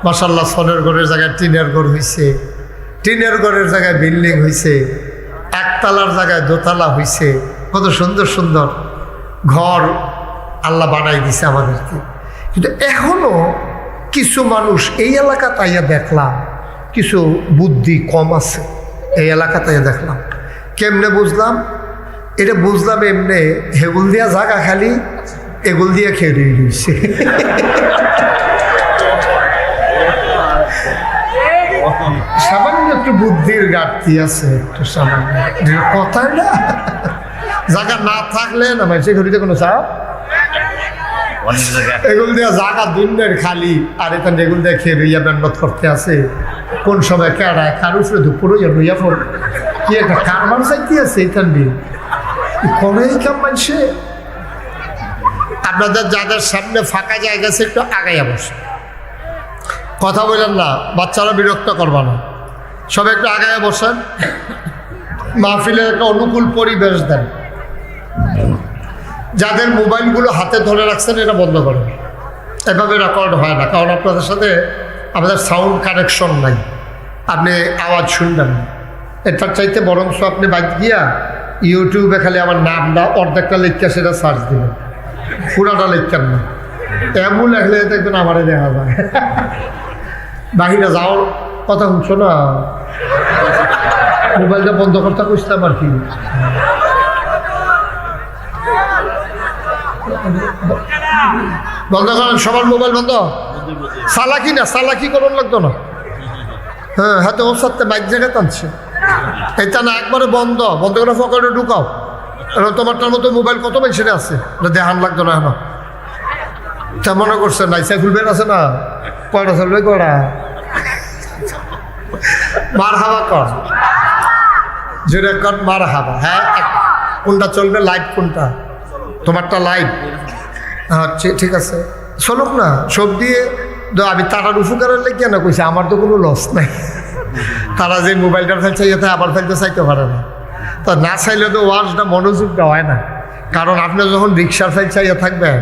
মাশাআল্লাহ সনের ঘরের জায়গায় টিনের ঘর হয়েছে, টিনের ঘরের জায়গায় বিল্ডিং হয়েছে, একতলার জায়গায় দোতলা হয়েছে, কত সুন্দর সুন্দর ঘর আল্লাহ বানাই দিছে আমাদেরকে। কিন্তু এখনো কিছু মানুষ এই এলাকা তাইয়া দেখলাম কিছু বুদ্ধি কম আছে। এই এলাকা তাইয়া দেখলাম, কেমনে বুঝলাম? এটা বুঝলাম এমনি, হেগুল দিয়া জাগা খালি এগুল দিয়া খেয়ে রয়েছে। সামান্য একটু বুদ্ধির ঘাটতি আছে, একটু সামান্য কথা না। জায়গা না থাকলে না মানুষের ঘড়িতে কোনো চাপ, এগুলো দিয়ে জায়গা দুনিয়ার খালি, আর এখান এগুলো দিয়ে খেয়ে রইয়া মেহনত করতে আছে। কোন সময় কেড়ায় কার উপরে দুপুর রইয়া পড় কি একটা কারবার চাইতে আছে এখান দিয়ে কোনোই কাম মানুষে। আপনাদের যাদের সামনে ফাঁকা জায়গা আছে একটু আগাইয়া বসে, কথা বললেন না, বাচ্চারা বিরক্ত করবা না, সবাই একটু আগাইয়া বসেন, মাহফিলের একটা অনুকূল পরিবেশ দেন। যাদের মোবাইলগুলো হাতে ধরে রাখছেন এটা বন্ধ করেন, এভাবে রেকর্ড হয় না, কারণ আপনাদের সাথে আমাদের সাউন্ড কানেকশন নাই, আপনি আওয়াজ শুনবেন না। এটার চাইতে বরঞ্চ আপনি বাইক গিয়া ইউটিউবে খালি আমার নামটা অর্ধেকটা লেখা সেটা সার্চ দিবেন, পুরাটা লেখেন না। এমন লেখলে দেখবেন আমারে দেখা যায়। বাহিরে যাওয়ার কথা শুনছো না, মোবাইলটা বন্ধ করতে কইছিলাম আর কি। বন্ধ করেন, সবার মোবাইল বন্ধ। চালাকি না, চালাকি করুন লাগতো না। হ্যাঁ, হাতে ওর সাথে বাইক জায়গায় টানছে, এটা না একবারে বন্ধ, বন্ধ করে পকেটে ঢুকাও। এখন তোমারটার মতো মোবাইল কত মানুষের আছে, দেখান লাগতো না। এখন তা মনে করছে নাই সাইফুল বের আছে না, কয়টা চলবে, কয়টা মার হাওয়া কর, জোরে কর মার হাওয়া। হ্যাঁ, কোনটা চলবে, লাইভ কোনটা? তোমারটা লাইভ, আচ্ছা ঠিক আছে চলুক না। সব দিয়ে আমি তারার উপকারের লেগে না কইছে, আমার তো কোনো লস নাই। তারা যে মোবাইলটার ফেল চাইতে আবার ফেলতে চাইতে পারে না, তা না চাইলে তো ওয়াজটা মনোযোগটা হয় না। কারণ আপনি যখন রিক্সার ফেল চাইয়া থাকবেন,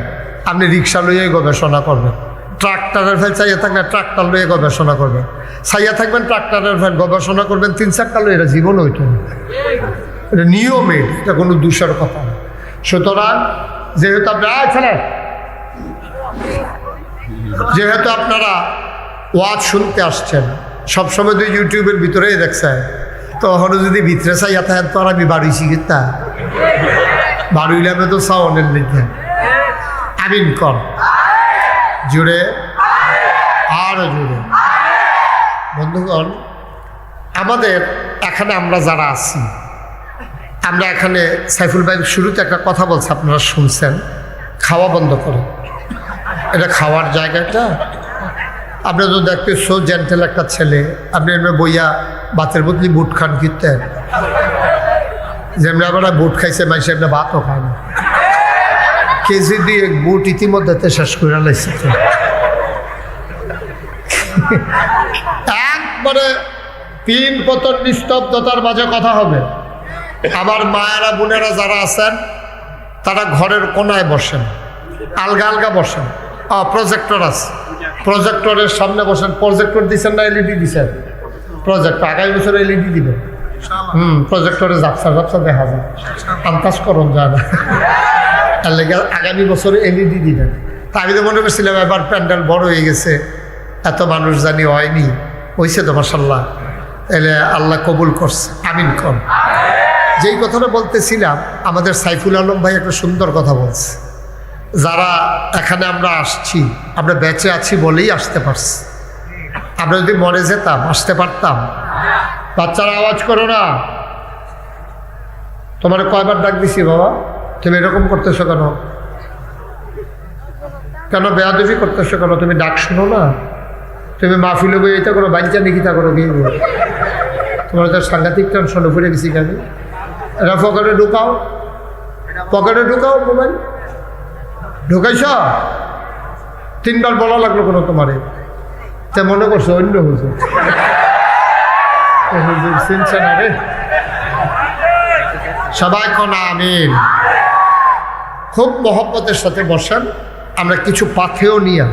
আপনি রিক্সা লইয়াই গবেষণা করবেন। ট্রাক্টরের ফেল চাইয়া থাকলে ট্রাক্টর লইয়ে গবেষণা করবেন, চাইয়া থাকবেন ট্রাক্টরের ফেল গবেষণা করবেন 3-4টা লইয়ে। এটা জীবন হইত না, এটা নিয়মে, এটা কোনো দোষের কথা না। সুতরাং যেহেতু যেহেতু আপনারা ওয়াজ শুনতে আসছেন, সবসময় তো ইউটিউবের ভিতরেই দেখছেন, তো ওখানে যদি ভিতরে চাইয়া থাকেন তো আর আমি বাড়িছি কিতা বাড়িলামে তো সাউনের লিখে আমিন কর জুড়ে আর জুড়ে। বন্ধুগণ, আমাদের এখানে আমরা যারা আছি, আমরা এখানে সাইফুল ভাই শুরুতে একটা কথা বলছে, আপনারা শুনছেন, খাওয়া বন্ধ করে। এটা খাওয়ার জায়গাটা আপনি তো দেখতে সো জেন্টেল একটা ছেলে, আপনি এমনি বইয়া ভাতের বদলি বুট খান কিনতেন, যেমনি আমরা বুট খাইছে মাইসে এমনি ভাতও খায় না। কেজি দিয়ে বুট ইতিমধ্যে শেষ করে লাইছে। একবারে 3 পতন নিস্তব্ধতার মাঝে কথা হবে। আমার মায়েরা বোনেরা যারা আছেন তারা ঘরের কোনায় বসেন, আলগা আলগা বসেন। প্রজেক্টর আছে, প্রজেক্টরের সামনে বসেন। প্রজেক্টর দিচ্ছেন না এলইডি দিচ্ছেন? প্রজেক্টর আগামী বছর এলইডি দিবেন। প্রজেক্টরে ঝাপসা ঝাপসা দেখা যায়, আন্দাজ করুন যায় না, তার লেগে আগামী বছরে এলইডি দিবেন। তা আমি তো মনে করছিলাম এবার প্যান্ডেল বড় হয়ে গেছে, এত মানুষ জানি হয়নি, হয়েছে তো মাশাআল্লাহ। এলে আল্লাহ কবুল করছে, আমিন কর। যেই কথাটা বলতেছিলাম, আমাদের সাইফুল আলম ভাই একটা সুন্দর কথা বলছে। যারা এখানে আমরা আসছি, আমরা বেঁচে আছি বলেই আসতে পারছি। আমরা যদি মরে যেতাম, আসতে পারতাম? বাচ্চারা আওয়াজ করো না। তোমার কয়বার ডাক দিছি বাবা, তুমি এরকম করতেছো কেন? কেন বেয়াদবি করতেছো কেন? তুমি ডাক শুনো না? তুমি মাহফিলে বই এটা করো, বাচ্চা নিকিতা করো, গিয়ে তোমার তো সাংঘাতিক টেনশন উপরে গেছি কেন? এটা পকেটে ঢুকাও, পকেটে ঢুকাও মোবাইল। ঢুকাইছ? 3বার বলা লাগলো কোনো তোমারে? তে মনে করছো অন্য হুজুর? হুজুর চিনছে না রে। সবাই কোন আমিন। খুব মহব্বতের সাথে বসেন, আমরা কিছু পাথেও নিয়ে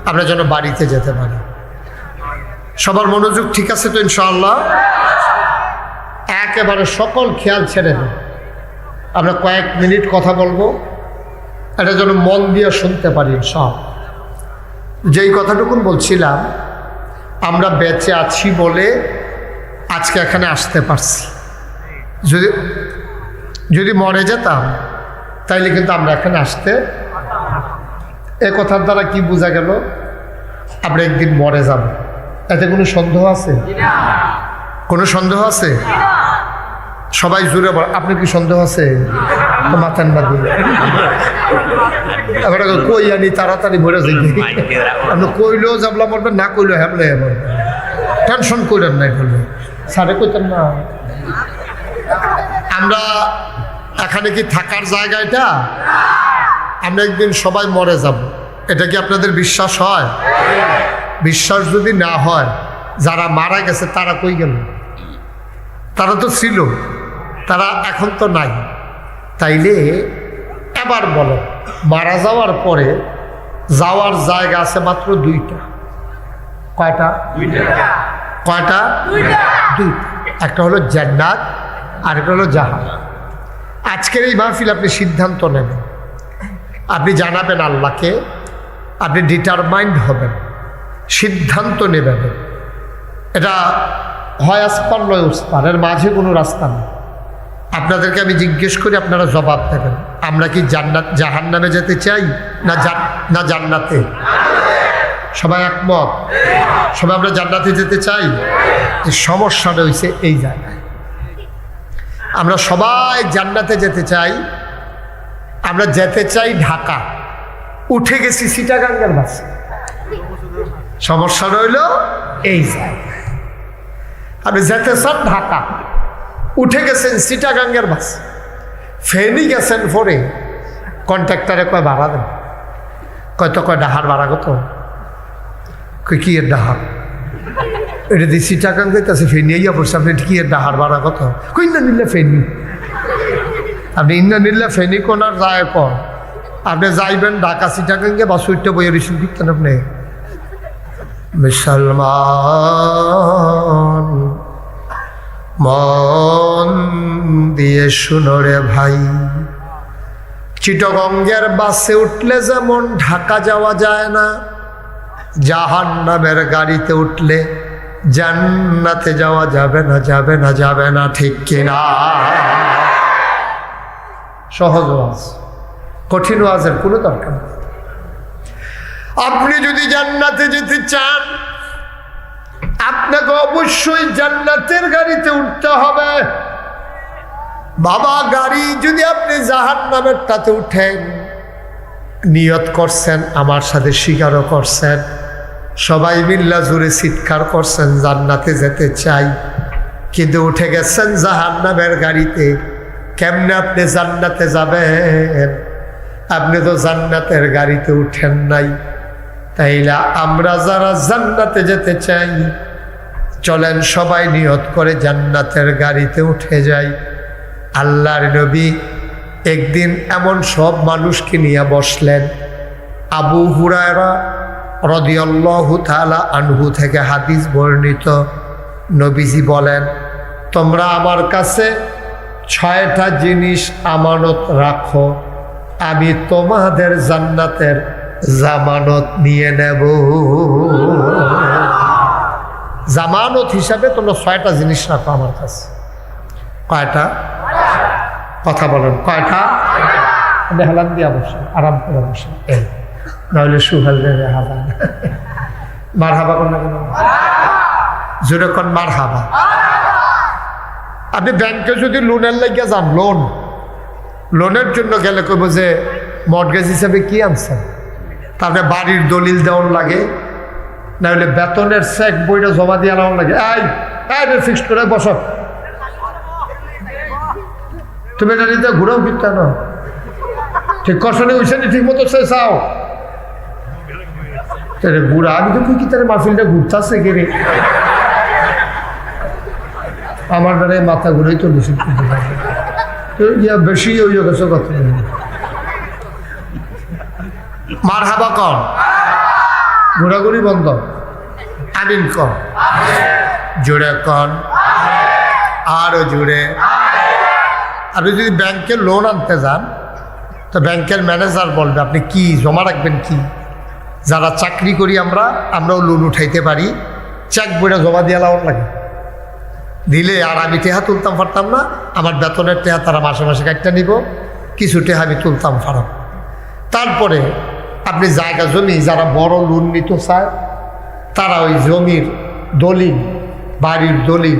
আমরা যেন বাড়িতে যেতে পারি। সবার মনোযোগ ঠিক আছে তো ইনশাআল্লাহ? একেবারে সকল খেয়াল ছেড়ে দেন। আমরা কয়েক মিনিট কথা বলবো, এটা যেন মন দিয়ে শুনতে পারি সব। যেই কথাটুকুন বলছিলাম, আমরা বেঁচে আছি বলে আজকে এখানে আসতে পারছি। যদি যদি মরে যেতাম তাইলে কিন্তু আমরা এখানে আসতে। এ কথার দ্বারা কি বোঝা গেল? আমরা একদিন মরে যাব। এতে কোনো সন্দেহ আছে? কোনো সন্দেহ আছে? সবাই জুড়ে বল, আপনি কি সন্দেহ আছে? তো মাথান বাদি এবার কই আনি তাড়াতাড়ি মরে যাই। আপনি কইলেও যাবলা মরবেন, না কইলেও হ্যাবলে মরবেন। টেনশন করেন নাই বলবে সারে কইতেন না। আমরা এখানে কি থাকার জায়গা এটা? আমরা একদিন সবাই মরে যাব, এটা কি আপনাদের বিশ্বাস হয়? বিশ্বাস যদি না হয়, যারা মারা গেছে তারা কই গেল? তারা তো ছিল, তারা এখন তো নাই। তাইলে এবার বলো, মারা যাওয়ার পরে যাওয়ার জায়গা আছে মাত্র 2টা। কয়টা? কয়টা? 2টা। একটা হলো জান্নাত, আর একটা হলো জাহান্নাম। আজকের এই মাহফিল আপনি সিদ্ধান্ত নেবেন, আপনি জানাবেন আল্লাহকে, আপনি ডিটারমাইন্ড হবেন, সিদ্ধান্ত নেবেন। এটা হয় আসপার নয় উসপার, এর মাঝে কোনো রাস্তা নেই। আপনাদেরকে আমি জিজ্ঞেস করি, আপনারা জবাব দেবেন। আমরা কি জান্নাত জাহান্নামে যেতে চাই না জান্নাতে? সবাই একমত? সবাই আমরা জান্নাতে যেতে চাই। এই সমস্যাটা হয়েছে এই জায়গায়। আমরা সবাই জান্নাতে যেতে চাই, আমরা যেতে চাই ঢাকা, উঠে গেছি চিটাগাঙ্গের বাসে। সমস্যা রইল এই জায়গায়। আপনি যেতে চান ঢাকা, উঠে গেছেন চিটাগাঙ্গের বাস, ফেনি গেছেন পরে কন্ট্রাক্টরে কয় ভাড়া দেন। কয়তো কয় ডাহার ভাড়া কত? কই কি এর ডাহার? এটা দিয়ে চিটাগাং যেতেছে, ফেনি ইয়া পড়ছে, আপনি কি এর ডাহার ভাড়া কত? কই না নিলে ফেনি। আপনি ইন্না নিলে ফেনি কোনার যায় কর, আপনি যাইবেন ঢাকা চিটাগাঙ্গে বাস উঠতে বইয়ে রিসিভ দিতেন আপনি। মুসলমান মন দিয়ে শুনো রে ভাই, চিটাগঙ্গের বাসে উঠলে যেমন ঢাকা যাওয়া যায় না, জাহান্নামের গাড়িতে উঠলে জান্নাতে যাওয়া যাবে না, যাবে না, যাবে না। ঠিক কিনা? সহজ ওয়াজ, কঠিন ওয়াজের কোনো দরকার নেই। আপনি যদি জান্নাতে যেতে চান, আপনাকে অবশ্যই জান্নাতের গাড়িতে উঠতে হবে। বাবা, গাড়ি যদি আপনি জাহান্নামেরটাতে উঠেন, নিয়ত করছেন, আমার সাথে স্বীকারও করছেন, সবাই মিল্লা জুড়ে চিৎকার করছেন জান্নাতে যেতে চাই, কিন্তু উঠে গেছেন জাহান্নামের গাড়িতে, কেমনে আপনি জান্নাতে যাবেন? আপনি তো জান্নাতের গাড়িতে উঠেন নাই। তাইলে আমরা যারা জান্নাতে যেতে চাই, চলেন সবাই নিয়ত করে জান্নাতের গাড়িতে উঠে যাই। আল্লাহর নবী একদিন এমন সব মানুষকে নিয়ে বসলেন। আবু হুরায়রা রাদিয়াল্লাহু তাআলা আনহু থেকে হাদিস বর্ণিত, নবীজি বলেন, তোমরা আমার কাছে 6টা জিনিস আমানত রাখো, আমি তোমাদের জান্নাতের জামানত নিয়ে নেব। জামানত হিসাবে তোমরা 6টা জিনিস রাখো আমার কাছে। কয়টা? কথা বলেন কয়টা? হেলান দিয়া বসে, আরাম করে বসে, এই নাহলে সুহাল দেবে হাবা। মার হাবা কোন না কেন? জোরে কোন মার হাবা। আপনি ব্যাংকে যদি লোনের লাগিয়ে যান, লোনের জন্য গেলে কইব যে মর্টগেজ হিসাবে কি আনছেন, তারপরে বাড়ির দলিল দেওয়ার লাগে, না হলে বেতনের চেক বইটা জমা দিয়ে আনার লাগে। এই ফিক্সড করে বসো, তুমি এটা নিতে ঘুরেও ফিরতে না, ঠিক কষনে উঠছে ঠিক মতো চাও ঘুরা। আমি তো কি তার মাহফিলটা ঘুরতেছে কে রে, আমার দ্বারা মাথা ঘুরেই তো বেশি বেশি হয়ে গেছে কথা। মার হাবা কন, ঘোরাঘুরি বন্ধ, আমিন কন, জোরে কন, আরো জোরে। আপনি যদি ব্যাংকে লোন আনতে যান তো ব্যাংকের ম্যানেজার বলবে আপনি কি জমা রাখবেন, কি যারা চাকরি করি আমরাও লোন উঠাইতে পারি, চেক বইটা জমা দিয়ে লাউন লাগে দিলে, আর আমি টেহা তুলতাম পারতাম না, আমার বেতনের টেহা তারা মাসে মাসে কাটটা নিব, কিছু টেহা আমি তুলতাম পারতাম। তারপরে আপনি জায়গা জমি যারা বড় লোন নিতে চায় তারা ওই জমির দলিল, বাড়ির দলিল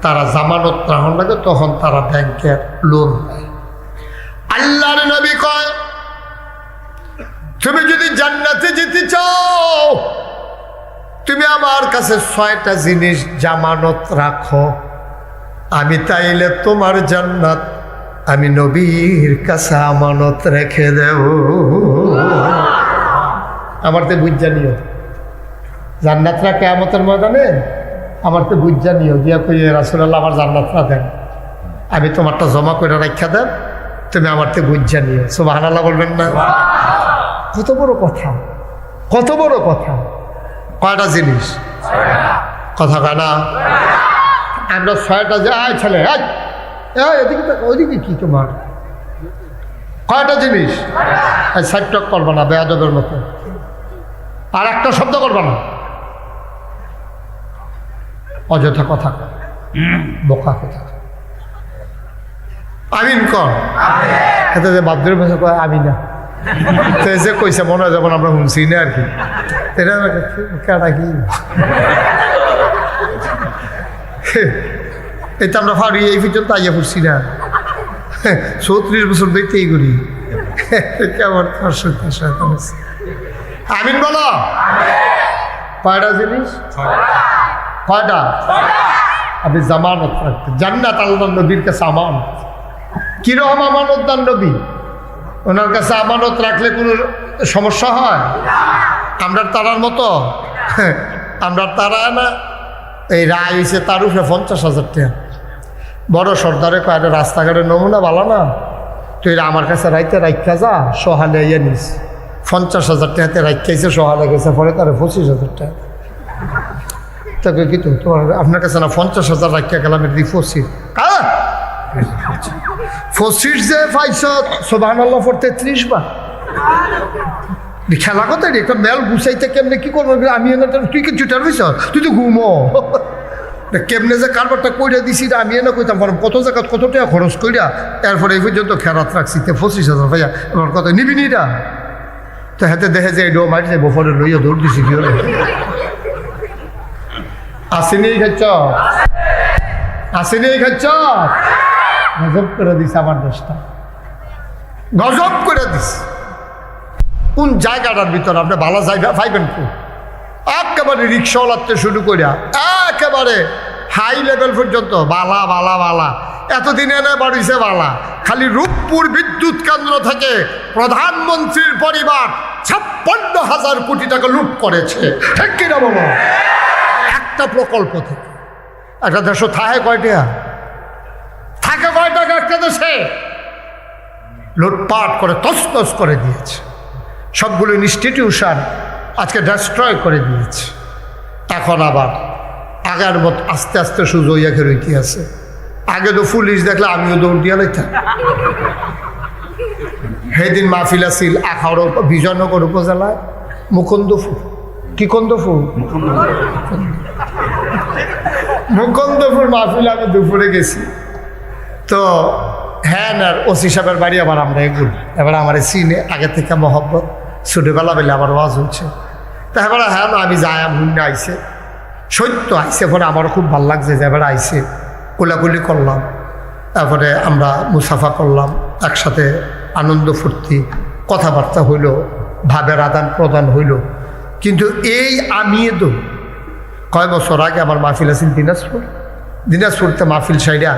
তারা জামানত রাখুন লাগে, তখন তারা ব্যাংকের লোন দেয়। আল্লাহর নবী কয় তুমি যদি জান্নাতে যেতে চাও তুমি আমার কাছে 6টা জিনিস জামানত রাখো, আমি তাইলে তোমার জান্নাত আমি নবীর কাছে আমানত রেখে দেব। আমার তো বুঝ জানিও জান্নাতরা কিয়ামতের ময়দানে, আমার তো বুঝ জানিও গিয়া কই রাসূলুল্লাহ আমার জান্নাতরা দেন, আমি তোমারটা জমা করে রাখা দেন, তুমি আমার তো বুঝ জানিও। সুবহানাল্লাহ বলবেন না? কত বড় কথা, কত বড় কথা। কয়টা জিনিস? কথা কয় না? আমরা 6টা যাই ছেলে, এদিকে ওইদিকে কি তোমার কয়টা জিনিস? 60 করবা না বেয়াদবের মতো, আর একটা শব্দ করবা না, অযথা কথা, বোকা কথা। আমিন কর, এতে যে বাদ্রের ভাষা কয় আমি না, তো যে কইছে মনে হয় যেমন আমরা শুনছি না আর কি, এটা কাটা কি এটা আমরা ফাড়ি এই পর্যন্ত আইয়া পড়ছি না, 34 বছর দেখতেই করি কেমন। আমিন বলো। কয়টা জিনিস? কয়টা? আপনি জামানত রাখতেন, জান্নাত আল্লাহ নবীর কাছে আমানত। কিরকম আমানত দান নবী? ওনার কাছে আমানত রাখলে কোনো সমস্যা হয়? আমরা তারার মতো, আমরা তারা না, এই রায় হয়েছে তার উপরে 50,000 টাকা। বড় সর্দারে কয় রাস্তাঘাটের নমুনা ভালো না, তুই আমার কাছে রাইতে রাখা যা, সহালে ইয়ে নিস। 50,000 টাকাতে রাখাইছে, সহালে গেছে, পরে তারা 25,000 টাকা। তাকে কি তোমার আপনার কাছে না 50,000 রাখা গেলাম, এটি 25 যে পাইছ সুবহানাল্লাহ 33 বার। খেলা কথা একটা মেল গুছাইতে কেমনে কি করবো আমি, তুই কি জুটার হইছ, তুই তো ঘুমো কেমনে যে কারবারটা কইরা দিছি আমি এনে কইতাম পারলাম কত জায়গা কত টাকা খরচ কইরা, এরপরে এই পর্যন্ত খেরাত রাখছি 25,000 ভাইয়া, আমার কথা নিবি নিটা তো হাতে দেখে যে এটাও মারি যাবো, পরে লইয়া দৌড় দিছি কি হলে আসেনি খাচ্ছ, আসেনি খাচ্ছ, গজব করে দিস আমার দেশটা, গজব করে দিস। কোন জায়গাটার ভিতরে আপনি ভালো জায়গা পাইবেন? কোন একেবারে রিক্সাওয়ালাতে শুরু করিয়া একেবারে হাই লেভেল পর্যন্ত বালা বালা বালা, এতদিন এনে বাড়িছে বালা। খালি রূপপুর বিদ্যুৎ কেন্দ্র থেকে প্রধানমন্ত্রীর পরিবার 56,000 কোটি টাকা লুট করেছে, ঠিক কিনা বলো? একটা প্রকল্প থেকে। একটা দেশ থাকে কয়টা? থাকে কয় টাকা একটা দেশে? লুটপাট করে তছনছ করে দিয়েছে, সবগুলো ইনস্টিটিউশন আজকে ডেস্ট্রয় করে দিয়েছে। এখন আবার আগের মতো আস্তে আস্তে সুযোগ ইয়াকে রইতে আছে। আগে তো পুলিশ দেখলে আমিও দৌড় দিয়া লাইতাম। সেদিন মাহফিল আছিল আখাউড়া বিজয়নগর উপজেলায় মুকুন্দপুর, কি কন্দপুর, মুকুন্দপুর মাহফিল আমি দুপুরে গেছি। তো হ্যাঁ না ওসি সাহেবের বাড়ি আবার আমরা এগুলো এবার আমার সিনে আগে থেকে মহব্বত ছোটোবেলা বেলে আবার ওয়াজ হচ্ছে তা এবার হ্যাঁ না আমি যাই মুন্নে আইসে সত্য আইসে পরে আমার খুব ভাল লাগছে যে এবার আইসে কোলাকুলি করলাম তারপরে আমরা মুসাফা করলাম একসাথে আনন্দ ফুর্তি কথাবার্তা হইল ভাবের আদান প্রদান হইল কিন্তু এই আমি তো কয় বছর আগে আমার মাহফিল আছিল দিনাজপুরতে মাহফিল সাইডা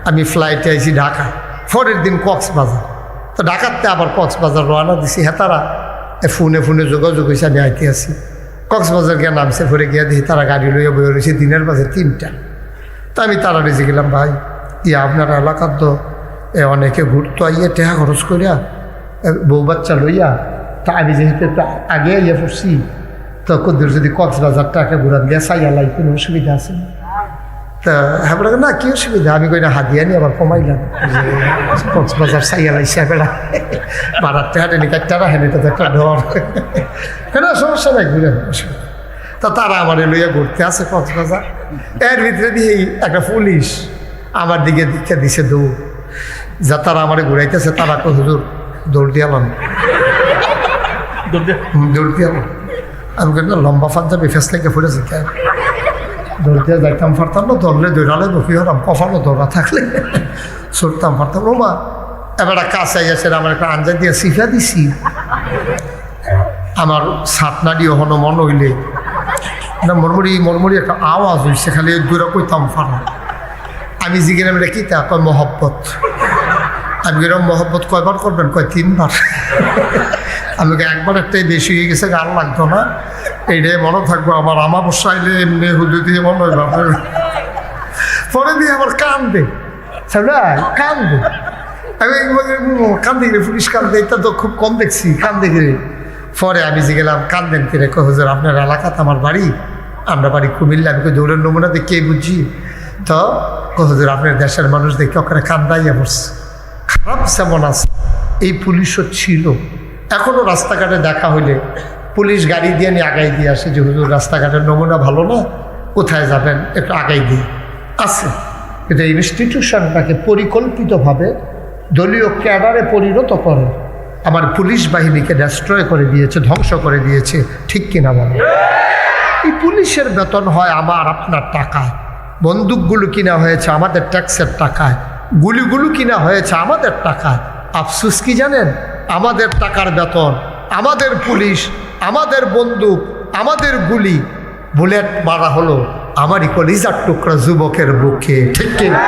আমি ফ্লাইটে আইছি ঢাকা পরের দিন কক্সবাজার তো ঢাকাতে আবার কক্সবাজার রওনা দিছি হেতারা ফোনে যোগাযোগ হয়েছে আমি আইতে আসি কক্সবাজার গিয়ে নামছে ফিরে গিয়ে দেখি তারা গাড়ি লইয়া বয়ে রয়েছে দিনের বাজে 3টা তা আমি তারা রেজে গেলাম ভাই আপনার এলাকার তো অনেকে ঘুরতো আইয়া টেহা খরচ করিয়া বউ বাচ্চা লইয়া তা আমি যেহেতু একটু আগে আইয়া পড়ছি তো কদ্দুর যদি কক্সবাজার টাকা ঘুরান দিয়া চাইয়া লাই কোনো অসুবিধা আছে তা হ্যাঁ বলে না কি অসুবিধা আমি কই না হাতিয়া নিয়ে আবার কমাইলাম কক্সবাজার চাইয়া লাইছে বেড়া বারার টেহাটে নি কাটটা হেনে তো একটা ডর কেন সমস্যা নাই ঘুরে অসুবিধা তা তারা আমার লইয়া ঘুরতে আছে কক্সবাজার এর ভিতরে দিয়ে একটা পুলিশ আমার দিকে দীক্ষা দিছে দৌড় যা তারা আমার ঘুরাইতেছে তারা তো হুজুর দৌড় দিয়ালাম দৌড় দিয়ালাম আমি কিন্তু লম্বা পাঞ্জাবি ফেস লেগে ফুটেছি কেন দৌড় দিয়ে যাইতাম পারতাম না ধরলে দৌড়ালে বকি হলাম কখনো দৌড়া থাকলে ছুটতাম পারতাম ও মা এবার কাছে গেছে আমার একটা আঞ্জা দিয়ে শিখা দিছি আমার সাতনা দিয়ে হনো মন হইলে না মরমরি একটা আওয়াজ হইছে খালি দূরে কইতাম ফারা আমি জিজ্ঞেস এটা কি তা কয় মহব্বত আমি এরকম মহব্বত কয়বার করবেন কয় 3বার আমি একবার একটাই বেশি হয়ে গেছে গান লাগতো না এইটাই মনে থাকবো আমার আমাবস্যা আইলে এমনি হুজুর দিয়ে মনে হয় পরে দিয়ে আমার কান্দে কান্দে আমি কান্দে গেলে পুলিশ কান্দে এটা তো খুব কম দেখছি কান্দে গেলে পরে আমি যে গেলাম কান্দেন কিরে হুজুর আপনার এলাকাতে আমার বাড়ি আমরা বাড়ি কুমিল্লা আমি দৌড়ের নমুনা দেখে বুঝি তো হুজুর আপনার দেশের মানুষ দেখে ওখানে কান্দাইয়া পড়ছে খারাপ যেমন আছে এই পুলিশও ছিল এখনও রাস্তাঘাটে দেখা হইলে পুলিশ গাড়ি দিয়ে নিয়ে আগাই দিয়ে আসে যে হুজুর রাস্তাঘাটের নমুনা ভালো না কোথায় যাবেন একটু আগাই দিয়ে আছে কিন্তু ইনস্টিটিউশনটাকে পরিকল্পিতভাবে দলীয় ক্যাডারে পরিণত করে আমার পুলিশ বাহিনীকে ডেস্ট্রয় করে দিয়েছে ধ্বংস করে দিয়েছে ঠিক কিনা বলে এই পুলিশের বেতন হয় আমার আপনার টাকায় বন্দুকগুলো কিনা হয়েছে আমাদের ট্যাক্সের টাকায় গুলিগুলো কিনা হয়েছে আমাদের টাকায় আফসোস কি জানেন আমাদের টাকার বেতন আমাদের পুলিশ আমাদের বন্দুক আমাদের গুলি বুলেট মারা হলো আমারই কলিজার টুকরা যুবকের বুকে ঠিক কিনা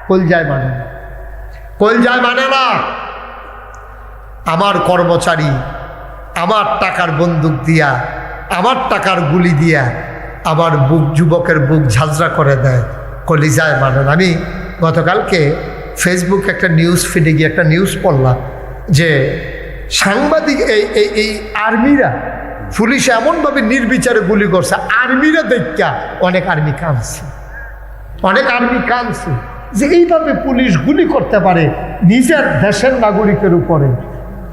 কলজায় মানে না কলজায় মানে না আমার কর্মচারী আমার টাকার বন্দুক দিয়া আমার টাকার গুলি দিয়া আমার বুক যুবকের বুক ঝাঁঝরা করে দেয় কলিজায় মানে না আমি গতকালকে ফেসবুক একটা নিউজ ফিডে গিয়ে একটা নিউজ পড়লাম যে সাংবাদিক এই আর্মিরা পুলিশ এমনভাবে নির্বিচারে গুলি করছে আর্মিরা দেখা অনেক আর্মি কাঁদছে যে এইভাবে পুলিশ গুলি করতে পারে নিজের দেশের নাগরিকের উপরে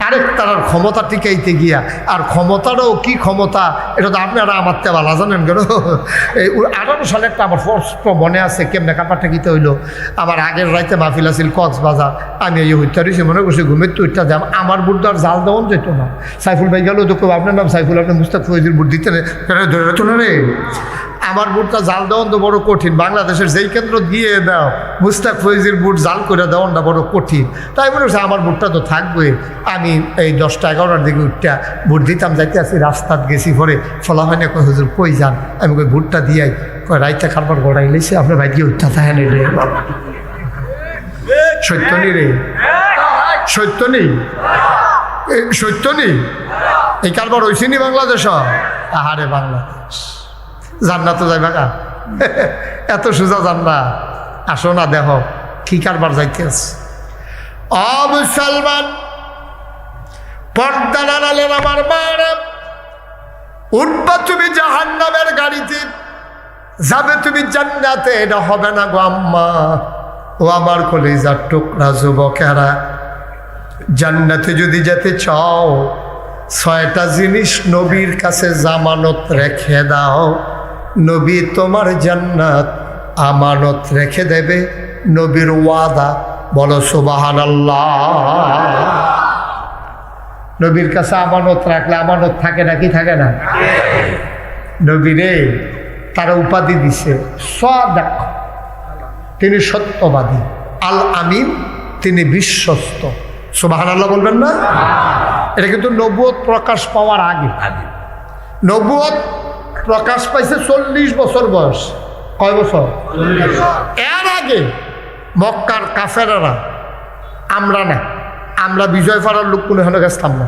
আরেক তার ক্ষমতা টিকাইতে গিয়া আর ক্ষমতারও কি ক্ষমতা এটা তো আপনারা আমার তে ভালো জানেন কেন এই 18 সালেরটা আমার স্পষ্ট মনে আছে কেমনে কাপারটা কিতে হইলো আমার আগের রাইতে মাহফিল আছিল কক্সবাজার আমি এই হইতে রয়েছি মনে করছি ঘুমের তো ওইটা যাম আমার বুটদার জাল দেওয়ান যেত না সাইফুল ভাই গেল তো আপনার নাম সাইফুল আপনি মুস্তাক ফৈজির বুট দিতে ধরে রেতো না রে আমার বুটটা জাল দেওয়ান তো বড় কঠিন বাংলাদেশের যেই কেন্দ্র দিয়ে দাও মুস্তাক ফৈজির বুট জাল করে দেওয়ানটা বড় কঠিন তাই মনে হচ্ছে আমার বুটটা তো থাকবে আমি এই 10টা 11টার দিকে উঠটা বুট দিতাম যাইতে আসি রাস্তাত গেছি পরে ফলা হয় না কই হুজুর কই যান আমি কই বুটটা দিয়াই কয় রাইতে খাবার গড়াই লেছে আপনার ভাই গিয়ে উঠতে থাকেন রে সত্য নেই রে সত্য নেই সত্য নেই এই কারবার হয়েছে নি বাংলাদেশ আহারে বাংলাদেশ জান্নাত যাই ভাগা এত সোজা জান্না আসো না দেহ কি কারবার যাইতে আছে মুসলমান পর্দা নাড়ালেন আমার মারা উঠবা তুমি জাহান্নামের গাড়িতে যাবে তুমি জান্নাতে এটা হবে না গো আম্মা ও আমার কলিজার টুকরা যুবকেরা জান্নাতে যদি যেতে চাও 6টা জিনিস নবীর কাছে জামানত রেখে দাও নবী তোমার জান্নাত আমানত রেখে দেবে নবীর ওয়াদা। বলো সুবহানাল্লাহ। নবীর কাছে আমানত রাখলে আমানত থাকে নাকি থাকে না? নবীরে তারা উপাধি দিছে সাদিক, তিনি সত্যবাদী। আল আমিন, তিনি বিশ্বস্ত। সুবহানাল্লাহ বলবেন না? এটা কিন্তু নবুয়ত প্রকাশ পাওয়ার আগে। নবুয়ত প্রকাশ পাইছে 40 বছর বয়স। কয় বছর? এর আগে মক্কার কাফেরারা, আমরা না, আমরা বিজয় ফারার লোক কোনো হেন গেছতাম না,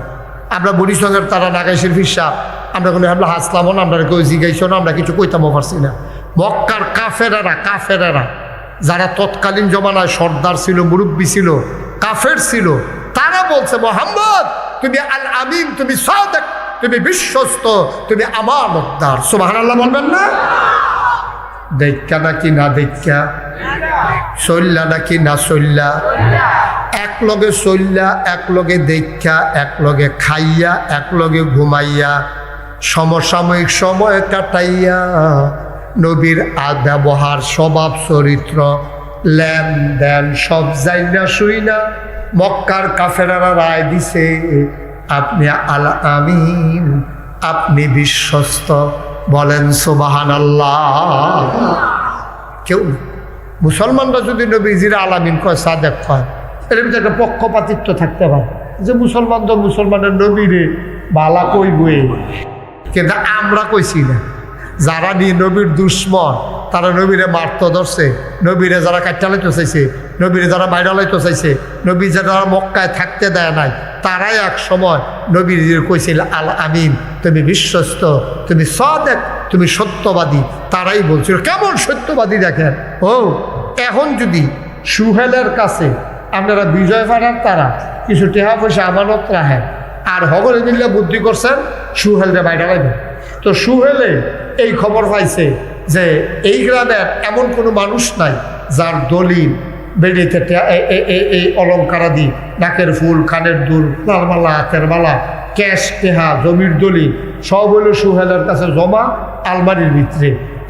আমরা বরিসঙ্গের তারা নাগাইশের ফিসা, আমরা কোনো আমরা হাসলামও না, আমরা কেউ জিগাইছ না, আমরা কিছু কইতামও পারছি না। মক্কার কাফেরারা যারা তৎকালীন জমানায় সর্দার ছিল, মুরব্বী ছিল, কাফের ছিল, তারা বলছে মুহাম্মদ তুমি আল আমিন, তুমি সাদিক, তুমি বিশ্বস্ত, তুমি আমানতদার। সুবহানাল্লাহ বলবেন না? দেখা নাকি না দেখা, চল্লা নাকি না চল্লা, এক লগে চল্লা, এক লগে দেখা, এক লগে খাইয়া, এক লগে ঘুমাইয়া, সমসাময়িক সময় কাটাইয়া, নবীর ব্যবহার, স্বভাব, চরিত্র, লেনদেন সব যাইনা শুইনা মক্কার কাফেরারা রায় দিছে আপনি আল আমিন, আপনি বিশ্বস্ত। বলেন সুবহানাল্লাহ। কেউ মুসলমানরা যদি নবীজির আল আমিন কয়, সাদেক কয়, এর ভিতরে একটা পক্ষপাতিত্ব থাকতে পারে যে মুসলমান তো মুসলমানের নবীরে বালা কইবই, কিন্তু আমরা কইছি না। যারা নিয়ে নবীর দুশ্মন তারা নবীরে মারতে ধরছে, নবীরে যারা কাটালাইতে চাইছে, নবীরে যারা বাইরালাইতে চাইছে, নবী যারা মক্কায় থাকতে দেয় নাই, তারাই এক সময় নবীর কইছিল আল আমিন, তুমি বিশ্বস্ত, তুমি সাদেক, তুমি সত্যবাদী। তারাই বলছিল। কেমন সত্যবাদী দেখেন। ও এখন যদি সুহেলের কাছে আপনারা বিজয় ফারার তারা কিছু টেহা পয়সা আমানত রাখেন আর হগরে মিল্লে বুদ্ধি করছেন সুহেলরে বাইরালাইবেন, তো সুহেলে এই খবর পাইছে যে এই গ্রামের এমন কোনো মানুষ নাই যার দলিল বেড়িতে এই অলঙ্কারাদি, নাকের ফুল, কানের দুল, লালমালা, হাতের মালা, ক্যাশ, টেহা, জমির দলিল সব হইল সুহেলের কাছে জমা আলমারির ভিতরে।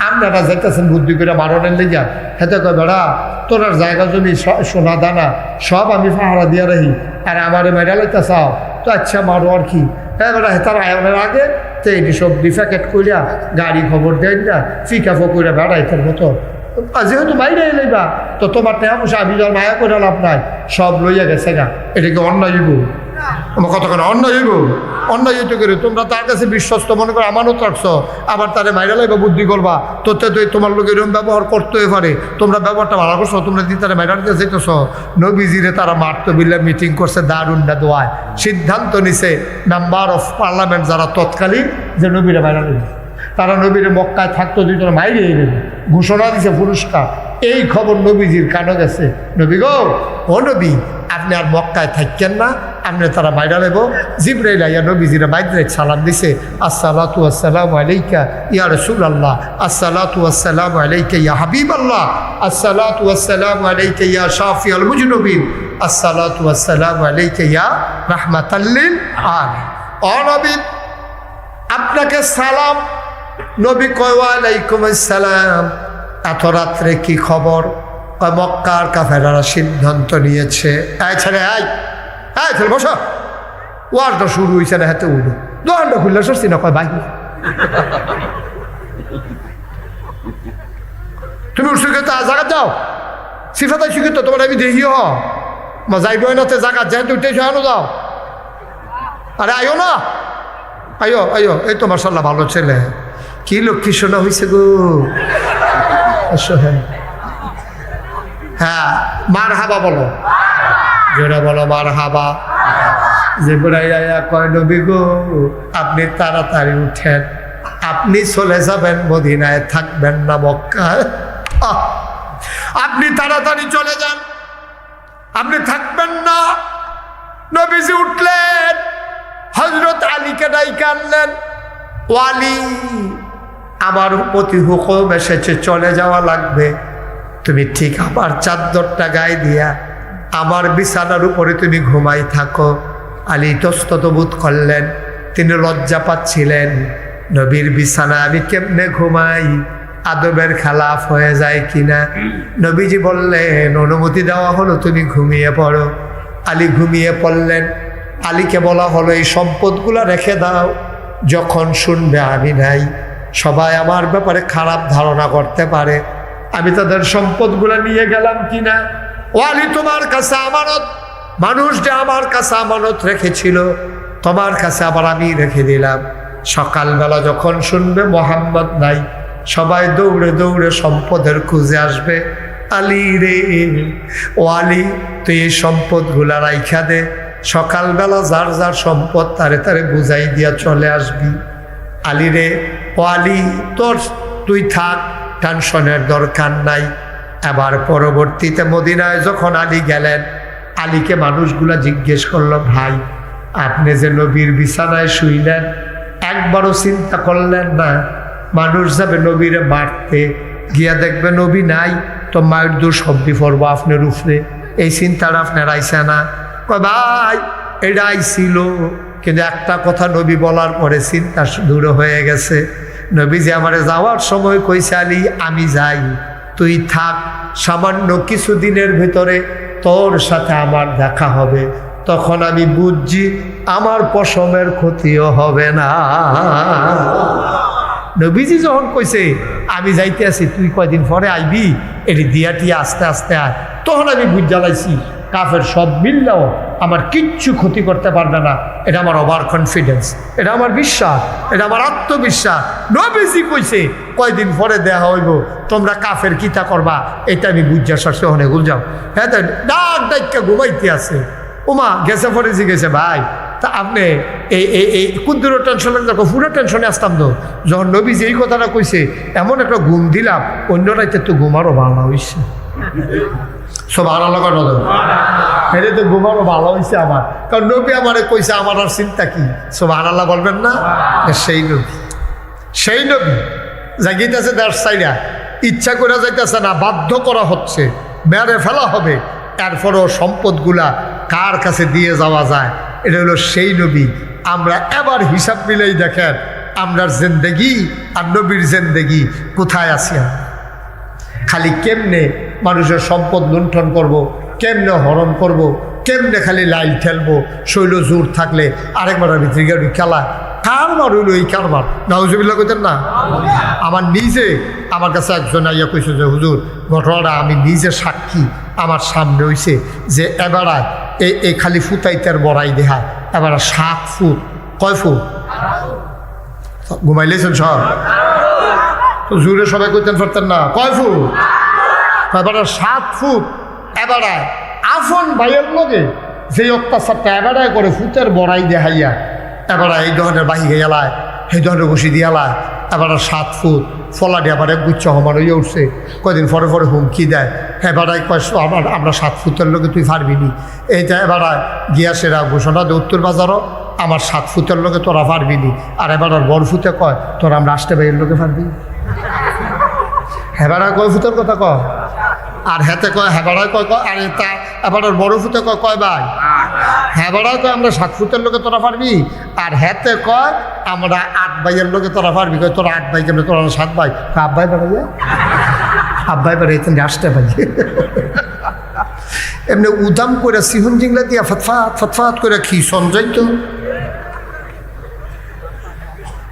আপনারা যাইতেছেন বুদ্ধি করে মারণের লেগা, হেতে কয় বেড়া তোরার জায়গা জমি সোনা দানা সব আমি পাহারা দিয়া রাখি আর আমারে মেরা লাইতে চাও, তো আচ্ছা মারো আর কি। হ্যাঁ বেড়া হেতার আয়নের আগে তো এই সব ডিফ্যাকেট করিয়া গাড়ি খবর দেয় না, ফিকাফো করিয়া বেড়াইতের মতো। যেহেতু বাইরে এলেবা তো তোমার টেহা পয়সা আমি যখন মায়া করে লাভ নাই, সব লইয়া গেছে গা। এটা কি অন্যায় হইব? আমার কতক্ষণ অন্যায় হইব? অন্যায় হইতে করে তোমরা তার কাছে বিশ্বস্ত মনে করো, আমানত রাখছো, আবার তারে মাইরা লাইবা বুদ্ধি করবা, তো তোমার লোক এরকম ব্যবহার করতেই পারে। তোমরা ব্যবহারটা ভালো করছো, তোমরা দিয়ে তারা মাইরা দিতে যেতেছ। নবীজিরে তারা মারতে বিল্লা মিটিং করছে, দারুন না দোয়ায় সিদ্ধান্ত নিছে মেম্বার অফ পার্লামেন্ট যারা তৎকালীন, যে নবীরে মাইরা নেবে। তারা নবীরে মক্কায় থাকতো, দুই তারা মাইরে নেবে, ঘোষণা দিছে পুরস্কার। এই খবর নবীজির কানে গেছে। নবী গো, ও নবী আপনি আর মক্কায় থাকেন না, আপনি তারা মাইরা নেব। জিবরাইল আইয়া নবীজিরা বাইরে সালাম দিছে, আসসালাতু আসসালামু আলাইকা ইয়া রাসূলুল্লাহ, আসসালাতু আসসালামু আলাইকা ইয়া হাবিবাল্লাহ, আসসালাতু আসসালামু আলাইকা ইয়া শাফিউল মুজনুবিন, আসসালাতু আসসালামু আলাইকা ইয়া রাহমাতাল লিল আলামিন। ও নবী আপনাকে সালাম। নবী কয় ওয়া আলাইকুম আসসালাম। এত রাত্রে কি খবর? মক্কার কাফেরারা সিদ্ধান্ত নিয়েছে। ছেড়ে ছেলে বসো, ওয়ারটা শুরু হয়েছে না, হাতে উঠো, দোকানটা খুললে সরছি না, কয় ভাই তুমি উঠছো তা জায়গা যাও, সিফাতাই শিখে তো তোমার আমি দেখি যাইব না, জায়গা যেহেতু উঠে আনো যাও। আরে আয়ো না, আয়ো আয়ো, এই তো মাশাআল্লাহ ভালো ছেলে, কি লক্ষ্মী শোনা হয়েছে গো। হ্যাঁ মার হাবা বলো, জোরে বলো মার হাবা। জিবরাইল আয়া কয় নবী গো আপনি তাড়াতাড়ি উঠেন, আপনি চলে যাবেন মদিনায়, থাকবেন না মক্কায়। আপনি তাড়াতাড়ি চলে যান, আপনি থাকবেন না। নবীজি উঠলেন, হযরত আলীকে ডাইকে আনলেন। ওয়ালি আমার প্রতি হুকুম এসেছে, চলে যাওয়া লাগবে। তুমি ঠিক আমার চাদরটা গায়ে দিয়া আমার বিছানার উপরে তুমি ঘুমাই থাকো। আলী ইতস্তত বোধ করলেন, তিনি লজ্জা পাচ্ছিলেন, নবীর বিছানা আমি কেমনে ঘুমাই, আদবের খেলাফ হয়ে যায় কিনা। নবীজি বললেন অনুমতি দেওয়া হলো, তুমি ঘুমিয়ে পড়ো। আলী ঘুমিয়ে পড়লেন। আলীকে বলা হলো এই সম্পদগুলো রেখে দাও, যখন শুনবে আমি নাই সবাই আমার ব্যাপারে খারাপ ধারণা করতে পারে, আমি তাদের সম্পদগুলো নিয়ে গেলাম কিনা। ও আলী, তোমার কাছে আমানত, মানুষ যে আমার কাছে আমানত রেখেছিল তোমার কাছে আবার আমি রেখে দিলাম। সকালবেলা যখন শুনবে মোহাম্মদ নাই, সবাই দৌড়ে দৌড়ে সম্পদের খুঁজে আসবে। আলী রে, ও আলী তুই এই সম্পদগুলা রাইখা দে, সকালবেলা যার যার সম্পদ তারে তারে বুঝাই দিয়া চলে আসবি। আলী রে, ও আলী তুই থাক, টেনশনের দরকার নাই। এবার পরবর্তীতে মদিনায় যখন আলী গেলেন, আলীকে মানুষগুলা জিজ্ঞেস করলো, ভাই আপনি যে নবীর বিছানায় শুইলেন একবারও চিন্তা করলেন না মানুষ যাবে নবীরে মারতে, গিয়া দেখবে নবী নাই তো মায়ের দোষ হব্বি পড়বো আপনার উপরে, এই চিন্তাটা আপনার আইসে না? কয় ভাই এটা আইছিল, কিন্তু একটা কথা নবী বলার পরে চিন্তা দূর হয়ে গেছে। নবী যে আমারে যাওয়ার সময় কইছে, আলী আমি যাই, তুই থাক, সামান্য কিছুদিনের ভিতরে তোর সাথে আমার দেখা হবে, তখন আমি বুঝছি আমার পশমের ক্ষতিও হবে না। নবীজি যখন কইছে আমি যাইতে আছি, তুই কয়দিন পরে আইবি, এটি দিয়া টিয়া আস্তে আস্তে আয়, তখন আমি বুঝ জ্বালাইছি কাফের সব মিললেও আমার কিচ্ছু ক্ষতি করতে পারবে না। এটা আমার ওভার কনফিডেন্স, এটা আমার বিশ্বাস, এটা আমার আত্মবিশ্বাস। নবীজি কইছে কয়দিন পরে দেখা হইব, তোমরা কাফের কিতা করবা, এটা আমি বুঝা শাসে অনেক যাও। হ্যাঁ, তো ডাক ডাক্কা ঘুমাইতে আছে। ওমা গেছে পরে জিগেছে, ভাই তা আপনি এই কুদ্দুরো টেনশনে দেখো, পুরো টেনশনে আসতাম তো, যখন নবীজি এই কথাটা কইছে এমন একটা ঘুম দিলাম, অন্য রাইতে তো ঘুমারও ভালো হয়েছে। সব আলাদা কথা এটা তো ঘুমারও ভালো হয়েছে আমার, কারণ নবী আমারে কইছে, আমার আর চিন্তা কি? সব আলাদা বলবেন না? সেই নবী জাগিতেছে দেড় সাইডা, ইচ্ছা করে যাইতেছে না, বাধ্য করা হচ্ছে, মেরে ফেলা হবে, এরপরও সম্পদগুলা কার কাছে দিয়ে যাওয়া যায়, এটা হলো সেই নবী। আমরা এবার হিসাব মিলেই দেখেন আমরার জিন্দেগি আর নবীর জিন্দেগি কোথায় আছি। খালি কেমনে মানুষের সম্পদ লুণ্ঠন করব, কেমনে হরণ করব, কেমনে খালি লাইল ঠেলবো, শৈল জোর থাকলে আরেকবার ভিতরে খেলা কারবার হইল এই কারবার। নাউজুবিল্লাহ কইতেন না? আমার আমার কাছে একজন আইয়া কইছে যে হুজুর ঘটনাটা আমি নিজে সাক্ষী, আমার সামনে হইছে যে এবারা এই খালি ফুতাইতের বড়াই দেহা, এবারা 7 ফুট। কয় ফুট? ঘুমাইলেছেন সব তো জুড়ে সবাই কইতেন পারতেন না, কয় ফুট? এবারে 7 ফুট। এবারে আফন ভাইয়ের লগে যে অত্যাচারটা এবারায় করে ফুতের বড়াই দেখাইয়া, এবারে এই ধরনের বাহি গেলায়, এই ধরনের বসি দিয়ালায়, এবারে 7 ফুট ফলাটি আবার এক গুচ্ছ সমান হয়ে উঠছে। কয়দিন পরে পরে হুমকি দেয়, এবারাই কয় আমরা 7 ফুটের লোকে তুই পারবি নি। এইটা এবারে গিয়া সেরা ঘোষণা দে উত্তর বাজারও, আমার 7 ফুটের লোকে তোরা পারবি নি। আর এবার বড় ফুটে কয় তোরা আমরা 8 ভাইয়ের লোকে পারবি। হেবারা কয় ফুটের কথা কয়, আর হেতে কয় হেবারায় কয় কয়, আর তা এবার বড় ফুটে কয় কয় ভাই, হেবারায় কয় আমরা 7 ফুটের লোকে তোরা পারবি, আর হেতে কয় আমরা 8 ভাইয়ের লোকে তোরা পারবি। কয় তোরা 8 ভাই কেমন, তোরা 7 ভাই। আব্বাই বেড়াইয়া আব্বাই বেড়াইতেন 8টা ভাই। এমনি উদাম করে সিহুন জিংলা দিয়া ফতফাত ফতফাত করে কি সঞ্জয় তো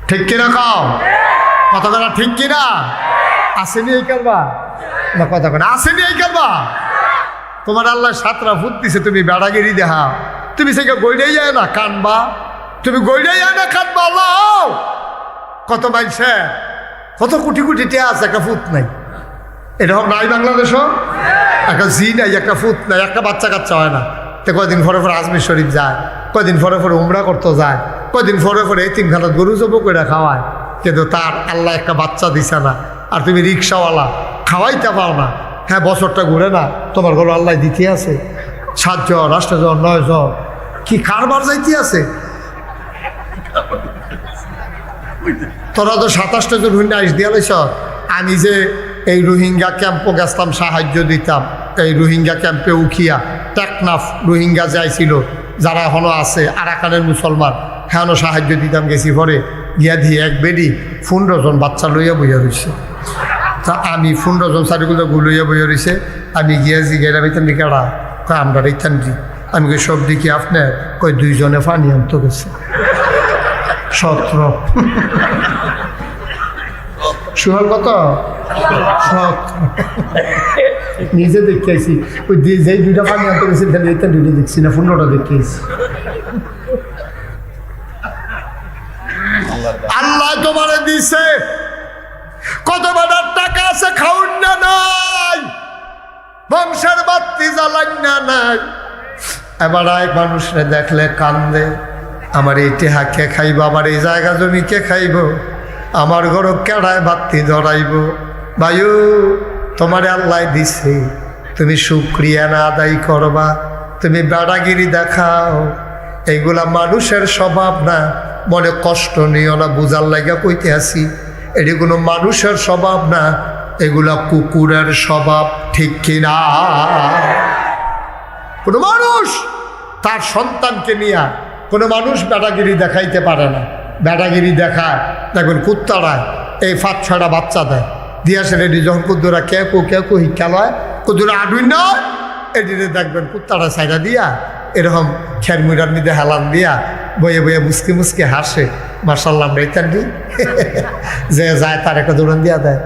ঠিক কিনা খাও কথা কথা ঠিক কিনা? আসেনি এই কারবা না, কথা কথা আসেনি এই কারবা। তোমার আল্লাহ 7টা ফুট দিছে, তুমি বেড়াগিরি দেখা, তুমি সেটা গইড়াই যায় না কানবা, তুমি গইড়াই যায় না কানবা। আল্লাহ কত মাইছে, কত কোটি কোটি টিয়া আছে, একটা ফুট নাই। এরকম নাই বাংলাদেশও, একটা জি নাই, একটা ফুট নাই, একটা বাচ্চা কাচ্চা হয় না। তো কয়দিন পরে পরে আজমির শরীফ যায়, কয়দিন পরে পরে উমরা করতে যায়, কয়দিন পরে পরে এতিমখানাত গরু জবো করে খাওয়ায়, কিন্তু তার আল্লাহ একটা বাচ্চা দিছে না। আর তুমি রিক্সাওয়ালা, খাওয়াইতে পাও না। হ্যাঁ, বছরটা ঘুরে না, তোমার ঘরে আল্লাহ দিতে আছে 7 জন 8 জন 9 জন, কি কারবার যাইতে আছে। তোরা তো 27টা জন হইলে আইস দিয়া লাইছ। আমি যে এই রোহিঙ্গা ক্যাম্পও গেছলাম, সাহায্য দিতাম। এই রোহিঙ্গা ক্যাম্পে উখিয়া টেকনাফ রোহিঙ্গা যাইছিল, যারা এখনও আছে আরাকানের মুসলমান, হ্যাঁ সাহায্য দিতাম। গেছি পরে গিয়া দিয়ে এক বেডি 15 জন বাচ্চা লইয়া বইয়া রয়েছে। তা আমি 15 জন চারিগুলো গুলইয়া বইয়া রয়েছে। আমি গিয়া জিগাইলাম ইতান কেড়া, কয় আমরা ইতান দি। আমি কই সব দেখি আপনার, কয় 2 জনে পানি আনতে গেছে 17। সুহাল কত? 17। নিজে দেখাইছি ওই যেই 2টা পানি আনতে গেছে তাহলে ইতান 2টা দেখছি না, 15টা দেখিয়েছি। আল্লাহ তোমারে দিছে, কত বেটার টাকা আছে খাউন না নাই, বংশের বাতি জ্বালান না নাই। এবার এক মানুষরে দেখলে কান্দে, আমার এই টেহা কে খাইব, আমার এই জায়গা জমি কে খাইব, আমার ঘর কেড়ায় বাতি ধরাইব। ভাইও তোমারে আল্লাহ দিছে, তুমি শুকরিয়া না আদায় করবা, তুমি বেড়াগিরি দেখাও, এইগুলা মানুষের স্বভাব না। মনে কষ্ট নিও না, বুঝার লাগা কইতে আসি, এটি কোনো মানুষের স্বভাব না, এগুলা কুকুরের স্বভাব, ঠিক কিনা? কোনো মানুষ তার সন্তানকে নিয়ে কোনো মানুষ বেটাগিরি দেখাইতে পারে না। বেটাগিরি দেখায় দেখবেন কুত্তারা এই 5-6টা বাচ্চা দেয়, দিয়া সে রেডি যখন কুদ্দুরা কেউ শিক্ষা লয়, কুদ্দুরা আডুই নয়, এটিতে দেখবেন কুত্তারা সাইডা দিয়া এরকম খেরমুড়ার নিতে হেলান দিয়া বয়ে বয়ে মুসকি মুসকি হাসে, মার্শাল্লাহ আমরা ইত্যান দি। যে যায় তার একটা দৌড়ান দিয়া দেয়।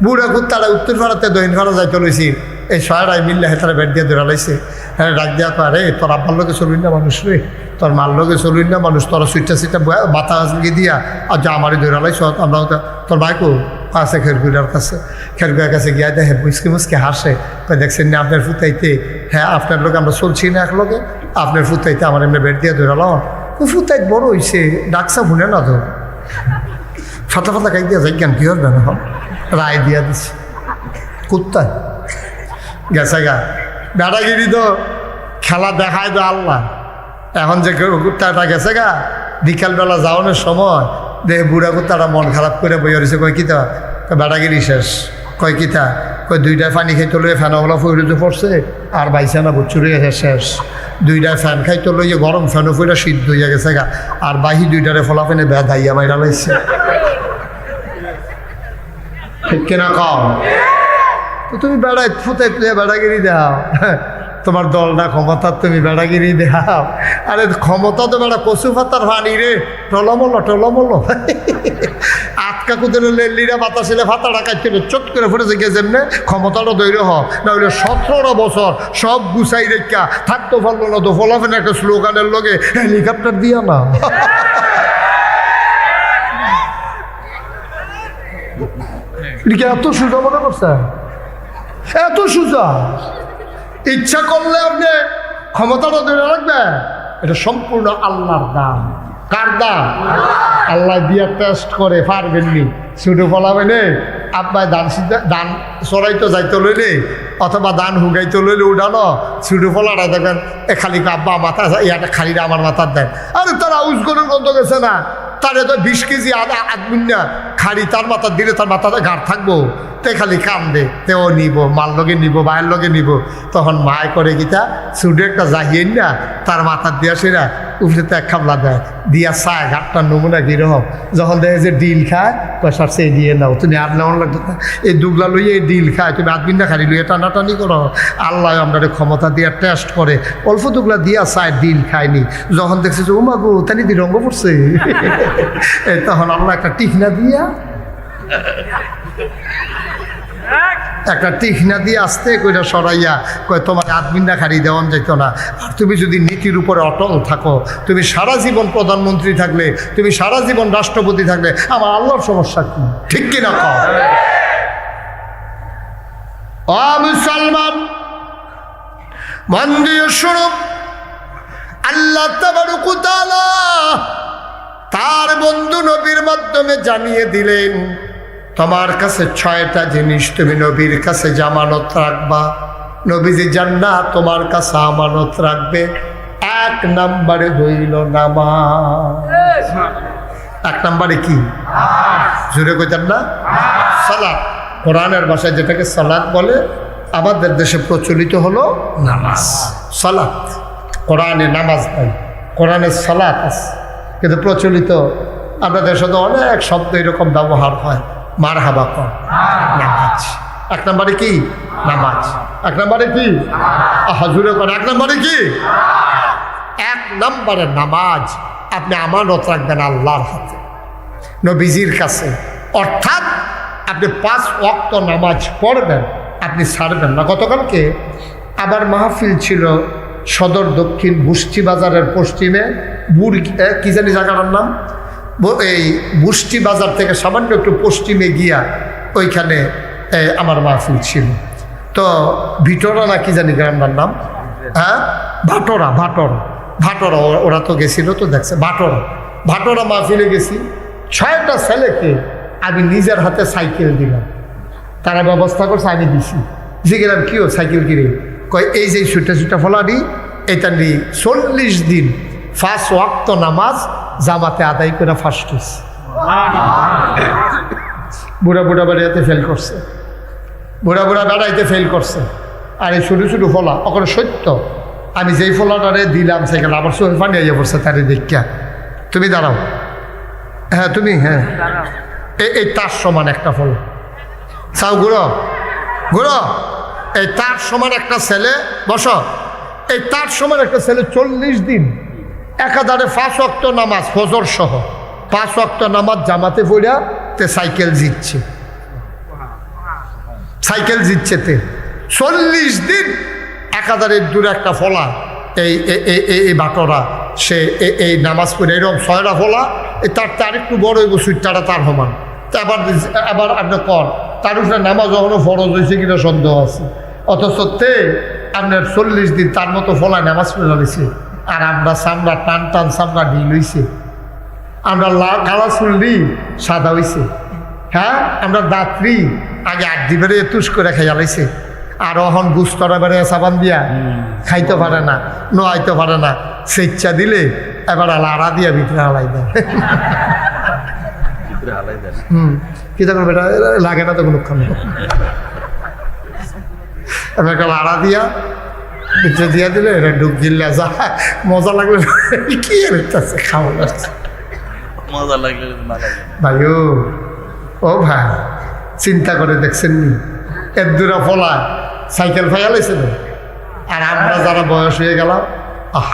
বুড়া কুত্তারা উত্তর ভারতে দক্ষিণ ভারত যাইতে লইছি, এই 6টায় মিললে তারা বেট দিয়ে দৌড়ালাইছে। হ্যাঁ ডাক দিয়া রে তোর আব্বার লোকে চলুন না মানুষ রে, তোর মার লোকে চলুন না মানুষ, তোরা সুইটা মাথা হাসিয়ে দিয়া আর যা আমারই দৌড়ালাইছ। আমরা তোর ভাইকো আছে খেরগুড়ার কাছে, খেরগুড়ার কাছে গিয়া দেখে মুসকি মুসকি হাসে, দেখছেন না আপনার ফুতাইতে, হ্যাঁ আপনার লোকে আমরা চলছি না এক লোকে, আপনার ফুতাইতে আমার এমনি বেট দিয়ে দৌড়ালাম। ফুতাইত বড় হয়েছে, ডাকসা ভুনে না তো, ফাতা ফাতা খাই দিয়া যাই জ্ঞান কি হবে না, রায় দিয়া দিছে কুত্তায় গেছে গা। বেড়াগিরি তো খেলা দেখায় তো আল্লাহ। এখন যে কুত্তাটা গেছে গা, বিকালবেলা যাওয়ানোর সময় দেখে বুড়া কুত্তাটা মন খারাপ করে বই রয়েছে, কয় কিতা, বেড়াগিরি শেষ, কয় কিতা, কয় 2টায় পানি খাইতে লইয়ে ফ্যানওয়ালা ফুড়ে পড়ছে আর বাইছে না বুচ্চুরে গেছে শেষ। 2টায় ফ্যান খাইতে লইয়ে গরম ফ্যানও ফুড়া সিদ্ধ হইয়া গেছে গা, আর বাহি 2টারে ফলাফেনে বেদাইয়া মাইরা লাইছে। ঠিক কিনা কম? তো তুমি বেড়াই ফুটাই বেড়াগিরি দাও, তোমার দল না ক্ষমতা, তুমি বেড়াগিরি দাও। আরে ক্ষমতা তো বেড়া কচু ফাতার ফানি রে, টলমল আটকা কুদের লিরা বাতাসিলে ফাতাটা কাটতে চট করে ফুটেছে গিয়ে যেমনে ক্ষমতাটা দৈর্য হ না হইলে 17 বছর সব গুছাই রেখা থাকতো পারলো না তো ফলাফেন একটা স্লোগানের লগে হেলিকপ্টার দিয়া না। এত সোজা মনে করছে, এত সোজা। ইচ্ছা করলে আপনি ক্ষমতাটা ধরে রাখবে, এটা সম্পূর্ণ আল্লাহর দান। কার দান? আল্লাহ দিয়া টেস্ট করে পারবেননি, শুধু ফলাবেন আব্বাই দান চড়াইতে যাইতে লইলে অথবা দান হুগাইতে লইলে উঠানো শুধু ফলাটা দেখবেন এ খালি আব্বা মাথা ইয়াটা খালিটা আমার মাথার দেন। আরে তারা উজগরের গন্ধ গেছে না, তারে তো 20 কেজি আদমিন না খাড়ি তার মাথার দিলে তার মাথাতে ঘাট থাকবো, তে খালি কান্দে, তেও নিব মার লগে নিব মায়ের লগে নিব। তখন মায় করে গীতা ছুটে একটা জাহিয়ে না তার মাথার দিয়া সেরা উঠে এক খাবলা দেয়, দিয়া চায় ঘাটটার নমুনা কিরকম। যখন দেখে যে ডিল খায় পয়সার সে দিয়ে নাও, তুমি আর নেওয়ার লাগতো না, এই দুগলা লইয়ে এই ডিল খায়, তুমি আদমিন না খালি লইয়ে টানাটানি করো। আল্লাহ আমরা ক্ষমতা দিয়া টেস্ট করে, অল্প দুগলা দিয়া চায় ডিল খায়নি। যখন দেখছে যে ও মাগো তানি দি রঙ্গ পড়ছে, তখন আল্লাহ একটা টিকনা দিয়া আস্তে কইরা সরাইয়া কয় তোমার আদমিনটা খাড়ি দেওয়ান যেত না। আর তুমি যদি নীতির উপরে অটল থাকো, তুমি সারা জীবন প্রধানমন্ত্রী থাকলে, তুমি সারা জীবন রাষ্ট্রপতি থাকলে, আমার আল্লাহর সমস্যা কি? ঠিক কিনা কও? ও মুসলমান মন দিয়ে শুনো, আল্লাহ তাবারক ওয়া তাআলা তার বন্ধু নবীর মাধ্যমে জানিয়ে দিলেন তোমার কাছে 6টা জিনিস তুমি নবীর কাছে জামানত রাখবা, নবীজি জান্নাত তোমার কাছে আমানত রাখবে। 1 নম্বরে হইল নামাজ। 1 নম্বরে কি? জোরে কইতেন না? সালাত। কোরআনের ভাষায় যেটাকে সালাত বলে, আমাদের দেশে প্রচলিত হলো নামাজ। সালাত, কোরআনে নামাজ নাই, কোরআনে সালাত আছে, কিন্তু প্রচলিত আমাদের দেশে তো অনেক শব্দ এরকম ব্যবহার হয়, মারহাবা কর। নামাজ। 1 নম্বরে কি? নামাজ। 1 নম্বরে কি? হাজুরে কর। 1 নম্বরে কি? 1 নম্বরে নামাজ আপনি আমানত রাখবেন আল্লাহর হাতে, নবীজির কাছে। অর্থাৎ আপনি 5 ওয়াক্ত নামাজ পড়বেন, আপনি ছাড়বেন না। গতকালকে আবার মাহফিল ছিল সদর দক্ষিণ বুষ্টি বাজারের পশ্চিমে কি জানি জায়গাটার নাম, এই বুষ্টি বাজার থেকে সামান্য একটু পশ্চিমে গিয়া ওইখানে আমার মাহফিল ছিল। তো ভিটোরা না কি জানি গ্রামটার নাম, হ্যাঁ ভাটোরা, ভাটোরা, ভাটোরা। ওরা তো গেছিল, তো দেখছে ভাটোরা, ভাটোরা মাহফিলে গেছি। 6টা ছেলেকে আমি নিজের হাতে সাইকেল দিলাম, তারা ব্যবস্থা করছে, আমি দিছি। গেলাম কি ও সাইকেল কিনে, কয় এই যে ছুটে ফলানি এটা নিয়ে 40 দিন 5 ওয়াক্ত নামাজ জামাতে আদায় করে ফার্স্ট হয়েছে। বুড়া বুড়া বেড়াইতে ফেল করছে, বুড়া বুড়া বেড়াইতে ফেল করছে। আর এই ছোটো ছোটো ফলা ওখানে সত্য, আমি যেই ফলাটারে দিলাম সেখানে আবার চোখে পানি আইয়া পড়ছে তারে দেখা। তুমি দাঁড়াও, হ্যাঁ তুমি, হ্যাঁ এই তার সমান একটা ফল চাও, ঘুরো ঘুরো, এই তার সমান একটা ছেলে, বসো, এই তার সমান একটা ছেলে 40 দিন একাধারে 5 ওয়াক্ত নামাজ ফজর সহ 5 ওয়াক্ত নামাজ জামাতে পড়া তে সাইকেল জিতছে, সাইকেল জিতছে তে 40 দিন একাধারে দূরে একটা ফলা এই বাটরা সে এই নামাজ পড়ে এরকম 6টা ফলা, তার একটু বড় হইব সুইটাটা তার সমান। তা আবার আপনি কর তার উপরে নামাজ কখনো ফরজ হয়েছে কিনা সন্দেহ আছে, অথচ তে আপনার 40 দিন তার মতো ফলা নামাজ পড়ে রয়েছে। আর আমরা চামড়া টান টান চামড়া ঢিল হইছে, আমরা গালা চুল্লি সাদা হইছে, হ্যাঁ আমরা দাঁতরি আগে 8 দিবারে তুষ করে খাইয়া লাইছে। আর অহন গুস্তরা বেড়ে সাবান দিয়া খাইতে পারে না, নোয়াইতে পারে না, স্বেচ্ছা দিলে এবার আড়া দিয়া ভিতরে হালাই দেয়। কি তখন বেটা লাগে না তো কোনোক্ষণ, একটা লাড়া দিয়া ভিতরে দিয়া দিলে এটা ডুব দিলে যা মজা লাগলে কি খাওয়া যাচ্ছে মজা লাগলে ভাই। ও ভাই চিন্তা করে দেখছেন নি, এর দূরা ফলা সাইকেল ফাইয়ালাইছে। আর আমরা যারা বয়স হয়ে গেলাম, আহ